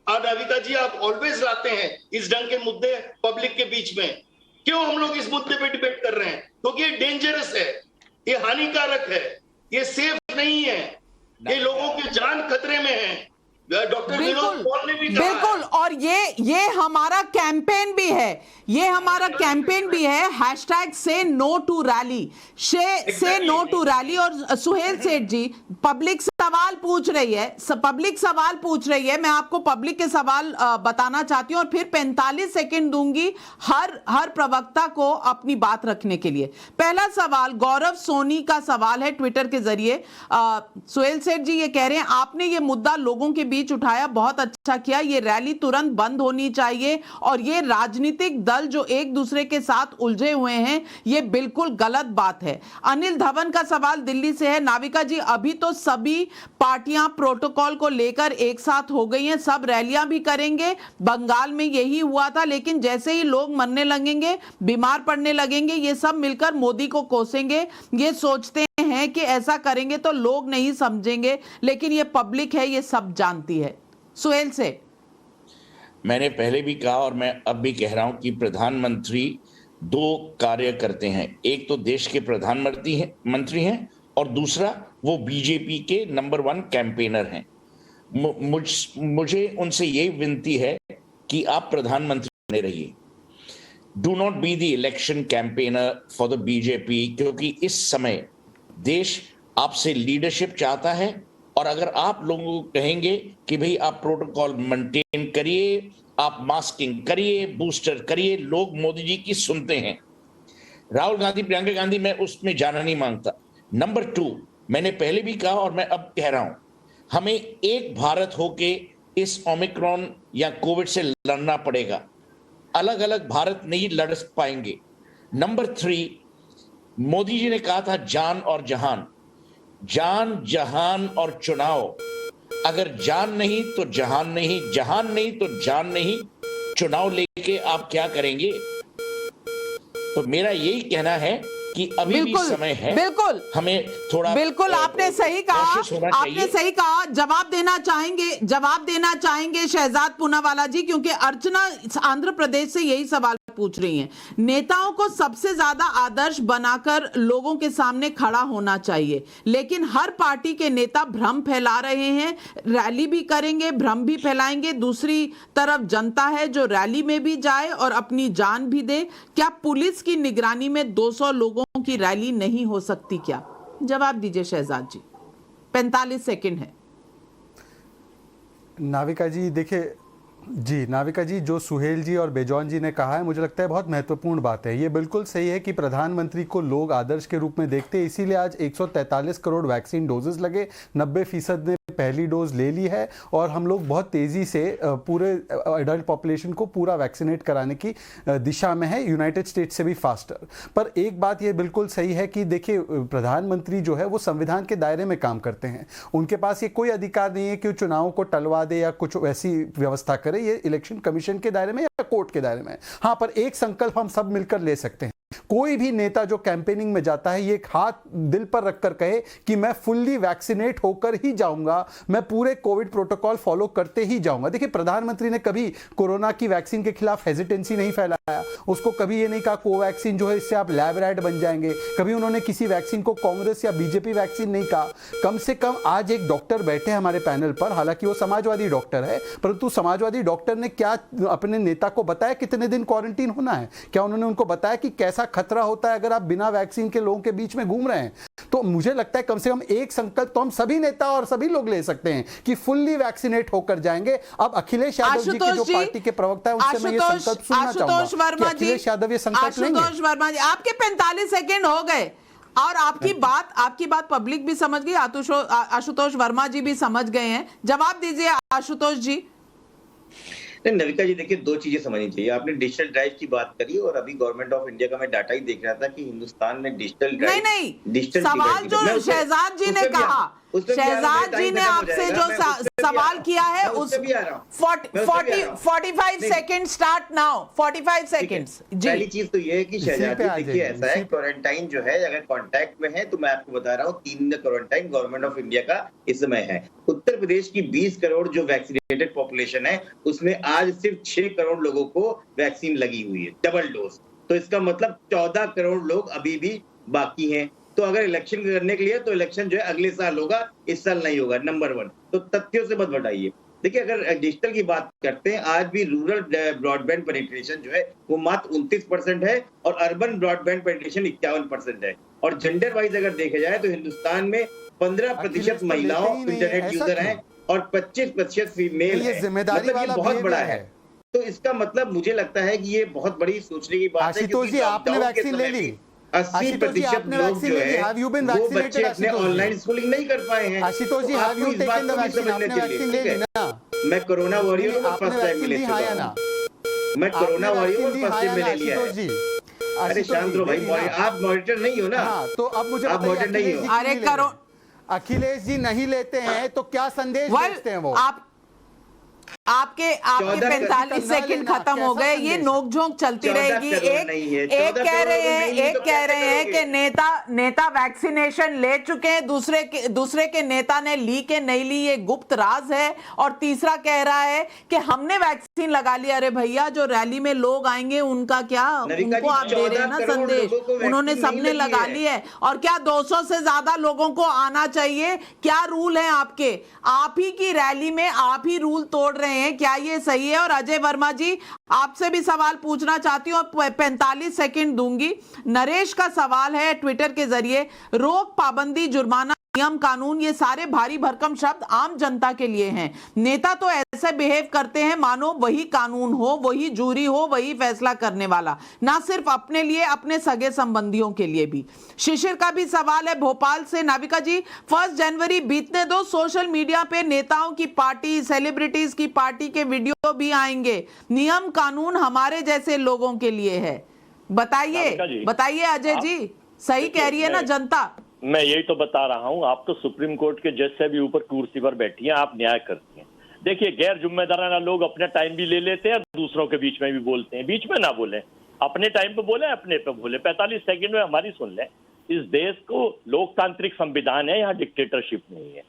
और नाविका जी आप ऑलवेज लाते हैं इस ढंग के मुद्दे पब्लिक के बीच में। क्यों हम लोग इस मुद्दे पे डिबेट कर रहे हैं? क्योंकि ये डेंजरस है, ये हानिकारक है, ये सेफ नहीं है, ये लोगों की जान खतरे में है। डॉक्टर विनोद पॉल ने भी कहा बिल्कुल, और ये हमारा कैंपेन भी है, ये हमारा कैंपेन भी है, हैशटैग से नो टू रैली, से नो टू रैली। और सुहेल सेठ जी, पब्लिक सवाल पूछ रही है, पब्लिक सवाल पूछ रही है, मैं आपको पब्लिक के सवाल बताना चाहती हूं और फिर 45 सेकंड दूंगी हर प्रवक्ता को अपनी बात रखने के लिए। पहला सवाल गौरव सोनी का सवाल है ट्विटर के जरिए। सुहेल सेठ जी ये कह रहे हैं, आपने ये मुद्दा लोगों के बीच उठाया, बहुत अच्छा किया, ये रैली तुरंत बंद होनी चाहिए और ये राजनीतिक दल जो एक दूसरे के साथ उलझे हुए हैं, ये बिल्कुल गलत बात है। अनिल धवन का सवाल दिल्ली से है, नाविका जी अभी तो सभी पार्टियां प्रोटोकॉल को लेकर एक साथ हो गई हैं, सब रैलियां भी करेंगे, बंगाल में यही हुआ था, लेकिन जैसे ही लोग मरने लगेंगे, बीमार पड़ने लगेंगे, ये सब मिलकर मोदी को कोसेंगे, ये सोचते हैं कि ऐसा करेंगे तो लोग नहीं समझेंगे, लेकिन ये पब्लिक है, ये सब जानती है। सुहेल से मैंने पहले भी कहा और मैं अब भी कह रहा हूं कि प्रधानमंत्री दो कार्य करते हैं, एक तो देश के प्रधानमंत्री हैं और दूसरा वो बीजेपी के नंबर 1 कैंपेनर हैं। मुझे उनसे यही विनती है कि आप प्रधानमंत्री बने रहिए, do not be the election campaigner for the BJP, क्योंकि इस समय देश आपसे लीडरशिप चाहता है। और अगर आप लोगों को कहेंगे कि भाई आप प्रोटोकॉल मेंटेन करिए, आप मास्किंग करिए, बूस्टर करिए, लोग मोदी जी की सुनते हैं। राहुल गांधी, प्रियंका गांधी, मैं उसमें जाना नहीं मांगता। नंबर 2, मैंने पहले भी कहा और मैं अब कह रहा हूं, हमें एक भारत होके इस ओमिक्रॉन या कोविड से लड़ना पड़ेगा, अलग अलग भारत नहीं लड़ पाएंगे। नंबर 3, मोदी जी ने कहा था जान और जहान, जान, जहान और चुनाव। अगर जान नहीं तो जहान नहीं, जहान नहीं तो जान नहीं, चुनाव लेके आप क्या करेंगे? तो मेरा यही कहना है कि अभी भी समय है, बिल्कुल हमें थोड़ा बिल्कुल आपने सही कहा, आपने सही कहा। जवाब देना चाहेंगे शहजाद पूनावाला जी, क्योंकि अर्चना आंध्र प्रदेश से यही सवाल पूछ रही हैं। नेताओं को सबसे ज्यादा आदर्श बनाकर लोगों के सामने खड़ा होना चाहिए, लेकिन हर पार्टी के नेता भ्रम फैला रहे हैं, रैली भी करेंगे, भ्रम भी फैलाएंगे। दूसरी तरफ जनता है जो रैली में भी जाए और अपनी जान भी दे। क्या पुलिस की निगरानी में 200 लोगों की रैली नहीं हो सकती क्या? जवाब दीजिए शहजाद जी, 45 सेकंड है। नाविका जी देखिए, जी नाविका जी, जो सुहेल जी और बेजौन जी ने कहा है, मुझे लगता है बहुत महत्वपूर्ण बात है। ये बिल्कुल सही है कि प्रधानमंत्री को लोग आदर्श के रूप में देखते हैं, इसीलिए आज 143 करोड़ वैक्सीन डोजेस लगे, 90% ने पहली डोज ले ली है और हम लोग बहुत तेज़ी से पूरे एडल्ट पॉपुलेशन को पूरा वैक्सीनेट कराने की दिशा में है, यूनाइटेड स्टेट्स से भी फास्टर। पर एक बात ये बिल्कुल सही है कि देखिए, प्रधानमंत्री जो है वो संविधान के दायरे में काम करते हैं, उनके पास ये कोई अधिकार नहीं है कि वो चुनाव को टलवा दे या कुछ वैसी व्यवस्था करे। ये इलेक्शन कमीशन के दायरे में या कोर्ट के दायरे में है। हाँ, पर एक संकल्प हम सब मिलकर ले सकते हैं। कोई भी नेता जो कैंपेनिंग में जाता है, ये हाथ दिल पर रखकर कहे कि मैं फुल्ली वैक्सीनेट होकर ही जाऊंगा, मैं पूरे कोविड प्रोटोकॉल फॉलो करते ही जाऊंगा। देखिए, प्रधानमंत्री ने कभी कोरोना की वैक्सीन के खिलाफ हेजिटेंसी नहीं फैलाया, उसको कभी ये नहीं कहा कोवैक्सीन जो है इससे आप लैब रैट बन जाएंगे, कभी उन्होंने किसी वैक्सीन को कांग्रेस या बीजेपी वैक्सीन नहीं कहा। कम से कम आज एक डॉक्टर बैठे हमारे पैनल पर, हालांकि वो समाजवादी डॉक्टर है, परंतु समाजवादी डॉक्टर ने क्या अपने नेता को बताया कितने दिन क्वारंटीन होना है? क्या उन्होंने उनको बताया कि कैसा खतरा होता है अगर आप बिना वैक्सीन के लोगों के बीच में घूम रहे हैं? तो मुझे लगता है कम से कम एक संकल्प तो हम सभी नेता और सभी लोग ले सकते हैं कि फुल्ली वैक्सीनेट होकर जाएंगे। अब अखिलेश यादव जी के जो पार्टी के प्रवक्ता है, उनसे मैं ये संकल्प सुनना चाहूंगा कि अखिलेश यादव ये संकल्प लेंगे। आशुतोष वर्मा जी, आपके 45 सेकंड हो गए और आपकी बात पब्लिक भी समझ गई, आशुतोष वर्मा जी भी समझ गए हैं। जवाब दीजिए आशुतोष जी। नविका जी, देखिए, दो चीजें समझनी चाहिए। आपने डिजिटल ड्राइव की बात करी और अभी गवर्नमेंट ऑफ इंडिया का मैं डाटा ही देख रहा था कि हिंदुस्तान में डिजिटल ड्राइव नहीं, सवाल जो शहजाद जी ने कहा, शहजाद जी ने आपसे जो सवाल किया है उस 45 सेकंड स्टार्ट नाउ, 45 सेकंड्स। पहली चीज तो ये है कि शहजाद जी, देखिए ऐसा है, क्वारंटाइन जो है अगर कांटेक्ट में है तो मैं आपको बता रहा हूँ 3 दिन क्वारंटाइन गवर्नमेंट ऑफ इंडिया का इस समय है। उत्तर प्रदेश की 20 करोड़ जो वैक्सीनेटेड पॉपुलेशन है, उसमें आज सिर्फ 6 करोड़ लोगों को वैक्सीन लगी हुई है, डबल डोज। तो इसका मतलब 14 करोड़ लोग अभी भी बाकी हैं। तो अगर इलेक्शन करने के लिए तो इलेक्शन जो है अगले साल होगा, इस साल नहीं होगा, नंबर 1। तो तथ्यों से मत बढ़ाइए। देखिए, अगर डिजिटल की बात करते हैं, आज भी रूरल ब्रॉडबैंड पेनिट्रेशन जो है वो मात्र 29% है और अर्बन ब्रॉडबैंड पेनिट्रेशन 51% है। और जेंडर वाइज अगर देखा जाए तो हिंदुस्तान में 15% महिलाओं इंटरनेट यूजर हैं और 25% फीमेल है। मतलब ये बहुत बड़ा है। तो इसका मतलब मुझे लगता है कि ये बहुत बड़ी सोचने की बात है। आशुतोष जी, आपने वैक्सीन ले ली? 80% लोग जो है वो बच्चे अपने ऑनलाइन स्कूलिंग नहीं कर पाए हैं। Ashutosh ji, have you taken the vaccine? आपने वैक्सीन ले ली ना? मैं कोरोना वॉरियर हूं, फर्स्ट टाइम में ले चुका हूं। मैं कोरोना वॉरियर हूं, फर्स्ट टाइम में ले लिया है। अरे शांत रहो भाई, आप मॉनिटर नहीं हो ना। तो अब मुझे आप मॉनिटर नहीं हो। अरे करो, अखिलेश जी नहीं लेते हैं तो क्या संदेश भेजते हैं वो? आपके 45 सेकंड खत्म हो गए। ये नोकझोंक चलती रहेगी। एक कह रहे हैं कि नेता वैक्सीनेशन ले चुके हैं, दूसरे के नेता ने ली के नहीं ली, ये गुप्त राज है। और तीसरा कह रहा है कि हमने वैक्सीन लगा लिया। अरे भैया, जो रैली में लोग आएंगे उनका क्या, उनको आप दे रहे हैं ना संदेश। उन्होंने सबने लगा ली है। और क्या 200 से ज्यादा लोगों को आना चाहिए? क्या रूल है आपके? आप ही की रैली में आप ही रूल तोड़ रहे हैं, क्या ये सही है? और अजय वर्मा जी, आपसे भी सवाल पूछना चाहती हूँ, 45 सेकंड दूंगी। नरेश का सवाल है ट्विटर के जरिए, रोक, पाबंदी, जुर्माना, नियम, कानून, ये सारे भारी भरकम शब्द आम जनता के लिए हैं। नेता तो ऐसे बिहेव करते हैं मानो वही कानून हो, वही जूरी हो, वही फैसला करने वाला, ना सिर्फ अपने लिए, अपने सगे संबंधियों के लिए भी। शिशिर का भी सवाल है भोपाल से। नाविका जी, 1 जनवरी बीतने दो, सोशल मीडिया पे नेताओं की पार्टी, सेलिब्रिटीज की पार्टी के वीडियो भी आएंगे। नियम कानून हमारे जैसे लोगों के लिए है। बताइए अजय जी, सही कह रही है ना जनता? मैं यही तो बता रहा हूं। आप तो सुप्रीम कोर्ट के जज से भी ऊपर कुर्सी पर बैठी हैं, आप न्याय करती हैं। देखिए, गैर जिम्मेदाराना लोग अपना टाइम भी ले लेते हैं, दूसरों के बीच में भी बोलते हैं। बीच में ना बोले, अपने टाइम पे बोले, अपने पे बोले। 45 सेकंड में हमारी सुन लें। इस देश को लोकतांत्रिक संविधान है, यहाँ डिक्टेटरशिप नहीं है।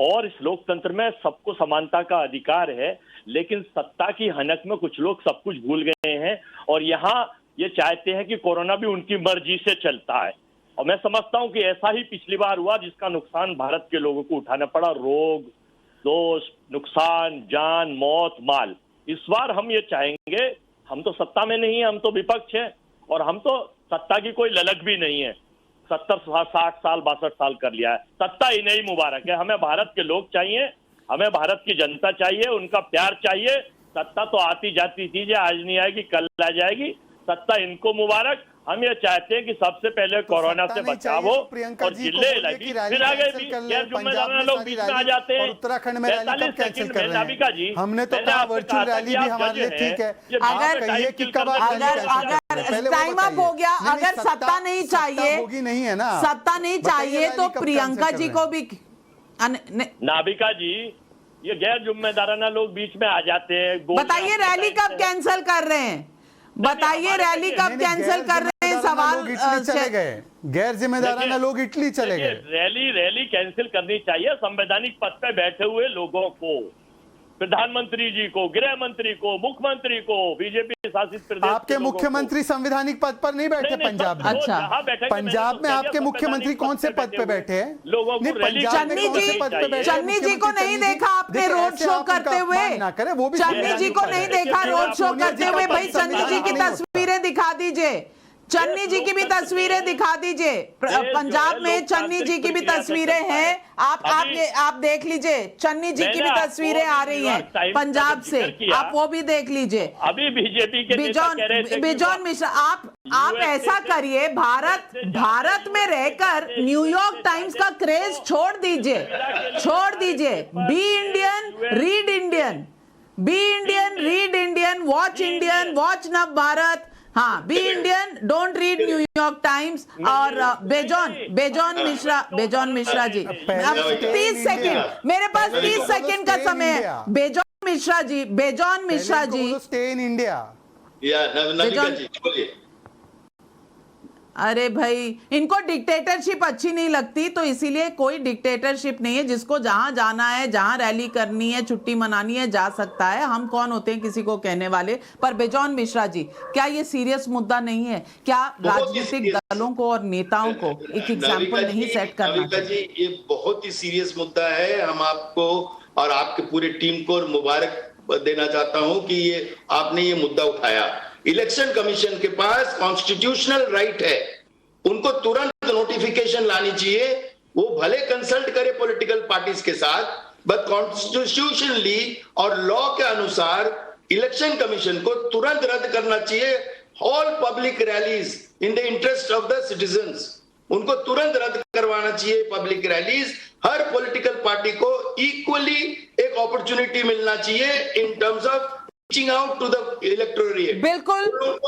और इस लोकतंत्र में सबको समानता का अधिकार है, लेकिन सत्ता की हनक में कुछ लोग सब कुछ भूल गए हैं और यहाँ ये चाहते हैं कि कोरोना भी उनकी मर्जी से चलता है। और मैं समझता हूं कि ऐसा ही पिछली बार हुआ, जिसका नुकसान भारत के लोगों को उठाना पड़ा। रोग, दोष, नुकसान, जान, मौत, माल। इस बार हम ये चाहेंगे, हम तो सत्ता में नहीं है, हम तो विपक्ष है और हम तो सत्ता की कोई ललक भी नहीं है। 70, 60 साल, 62 साल कर लिया है, सत्ता ही नहीं मुबारक है। हमें भारत के लोग चाहिए, हमें भारत की जनता चाहिए, उनका प्यार चाहिए। सत्ता तो आती जाती चीज है, आज नहीं आएगी, कल आ जाएगी। सत्ता इनको मुबारक। हम ये चाहते हैं कि सबसे पहले कोरोना से बचाव हो और जिले लगी, फिर आगे भी गैर जिम्मेदार लोग बीच में आ जाते हैं। उत्तराखंड में रैली कब कैंसिल कर रहे हैं? जी, हमने तो कहा वर्चुअल रैली भी हमारे लिए ठीक है। अगर टाइम अप हो गया, अगर सत्ता नहीं चाहिए, होगी नहीं है ना, सत्ता नहीं चाहिए तो प्रियंका जी को भी। नाविका जी, ये गैर जिम्मेदाराना लोग बीच में आ जाते हैं। बताइए रैली कब कैंसिल कर रहे हैं? बताइए रैली कब कैंसिल कर रहे हैं? सवाल चले गए, गैर जिम्मेदाराना लोग इटली चले गए। रैली कैंसिल करनी चाहिए संवैधानिक पद पे बैठे हुए लोगों को, प्रधानमंत्री जी को, गृह मंत्री को, मुख्यमंत्री को, बीजेपी शासित प्रदेश। आपके मुख्यमंत्री संवैधानिक पद पर नहीं बैठे पंजाब में? अच्छा, पंजाब में आपके मुख्यमंत्री कौन से पद पे बैठे हैं? लोगों को चन्नी जी को नहीं देखा आपने रोड शो करते हुए? ना करे वो भी। चन्नी जी को नहीं देखा रोड शो करते हुए? भाई चन्नी जी की तस्वीरें दिखा दीजिए, चन्नी जी की भी तस्वीरें दिखा दीजिए। पंजाब में चन्नी जी की भी तस्वीरें हैं, आप देख लीजिए। चन्नी जी की भी तस्वीरें आ रही हैं पंजाब से, आप वो भी देख लीजिए। अभी बीजेपी के बिजॉन मिश्रा, आप ऐसा करिए, भारत में रहकर न्यूयॉर्क टाइम्स का क्रेज छोड़ दीजिए। Be Indian, read Indian, be Indian, read Indian, watch Indian, watch Nav Bharat. हाँ, be Indian, don't read New York Times. और बेजॉन मिश्रा जी, अब 30 सेकंड मेरे पास, 30 सेकंड का समय है। बेजॉन Mishra ji, stay in India. अरे भाई, इनको डिक्टेटरशिप अच्छी नहीं लगती, तो इसीलिए कोई डिक्टेटरशिप नहीं है। जिसको जहां जाना है, जहां रैली करनी है, छुट्टी मनानी है, जा सकता है। हम कौन होते हैं किसी को कहने वाले। पर बेजॉन मिश्रा जी, क्या ये सीरियस मुद्दा नहीं है? क्या राजनीतिक दलों को और नेताओं को एक एग्जाम्पल नहीं सेट करना चाहिए? जी, ये बहुत ही सीरियस मुद्दा है। हम आपको और आपके पूरे टीम को मुबारक देना चाहता हूं कि ये आपने ये मुद्दा उठाया। इलेक्शन कमीशन के पास कॉन्स्टिट्यूशनल राइट है, उनको तुरंत नोटिफिकेशन लानी चाहिए। वो भले कंसल्ट करे पॉलिटिकल पार्टीज के साथ, बट कॉन्स्टिट्यूशनली और लॉ के अनुसार इलेक्शन कमीशन को तुरंत रद्द करना चाहिए। All public rallies in the interest of the citizens, उनको तुरंत रद्द करवाना चाहिए पब्लिक रैलीज। हर पॉलिटिकल पार्टी को इक्वली एक अपॉर्चुनिटी मिलना चाहिए in terms of reaching out to the electorate. बिल्कुल,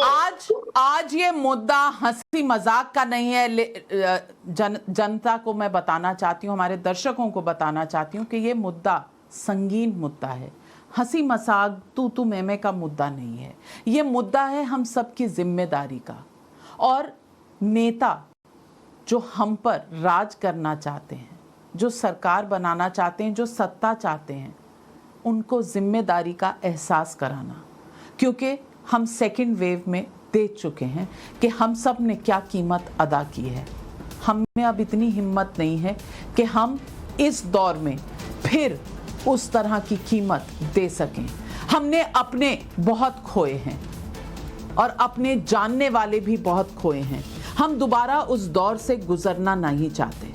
आज ये मुद्दा हंसी मजाक का नहीं है। जनता को मैं बताना चाहती हूँ, हमारे दर्शकों को बताना चाहती हूँ कि ये मुद्दा संगीन मुद्दा है। हंसी मजाक तू मैं का मुद्दा नहीं है। ये मुद्दा है हम सबकी जिम्मेदारी का। और नेता जो हम पर राज करना चाहते हैं, जो सरकार बनाना चाहते हैं, जो सत्ता चाहते हैं, उनको जिम्मेदारी का एहसास कराना। क्योंकि हम सेकंड वेव में देख चुके हैं कि हम सब ने क्या कीमत अदा की है। हम में अब इतनी हिम्मत नहीं है कि हम इस दौर में फिर उस तरह की कीमत दे सकें। हमने अपने बहुत खोए हैं और अपने जानने वाले भी बहुत खोए हैं। हम दोबारा उस दौर से गुजरना नहीं चाहते।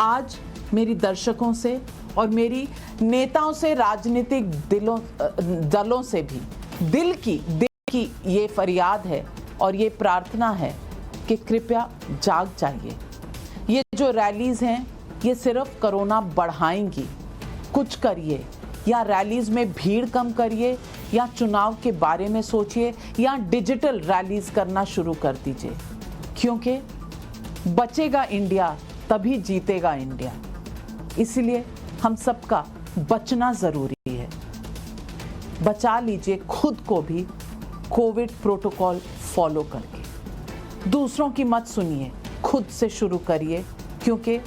आज मेरी दर्शकों से और मेरी नेताओं से, राजनीतिक दलों से भी दिल की ये फरियाद है और ये प्रार्थना है कि कृपया जाग जाइए। ये जो रैलीज हैं ये सिर्फ कोरोना बढ़ाएंगी। कुछ करिए, या रैलीज में भीड़ कम करिए, या चुनाव के बारे में सोचिए, या डिजिटल रैलीज करना शुरू कर दीजिए। क्योंकि बचेगा इंडिया तभी जीतेगा इंडिया। इसलिए हम सबका बचना जरूरी है। बचा लीजिए खुद को भी कोविड प्रोटोकॉल फॉलो करके। दूसरों की मत सुनिए, खुद से शुरू करिए। क्योंकि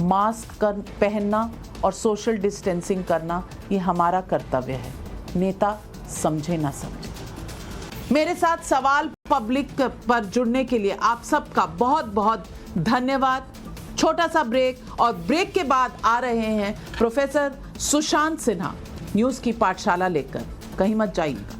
मास्क पहनना और सोशल डिस्टेंसिंग करना ये हमारा कर्तव्य है। नेता समझे ना समझे। मेरे साथ सवाल पब्लिक पर जुड़ने के लिए आप सबका बहुत बहुत धन्यवाद। छोटा सा ब्रेक, और ब्रेक के बाद आ रहे हैं प्रोफेसर सुशांत सिन्हा न्यूज़ की पाठशाला लेकर। कहीं मत जाइएगा।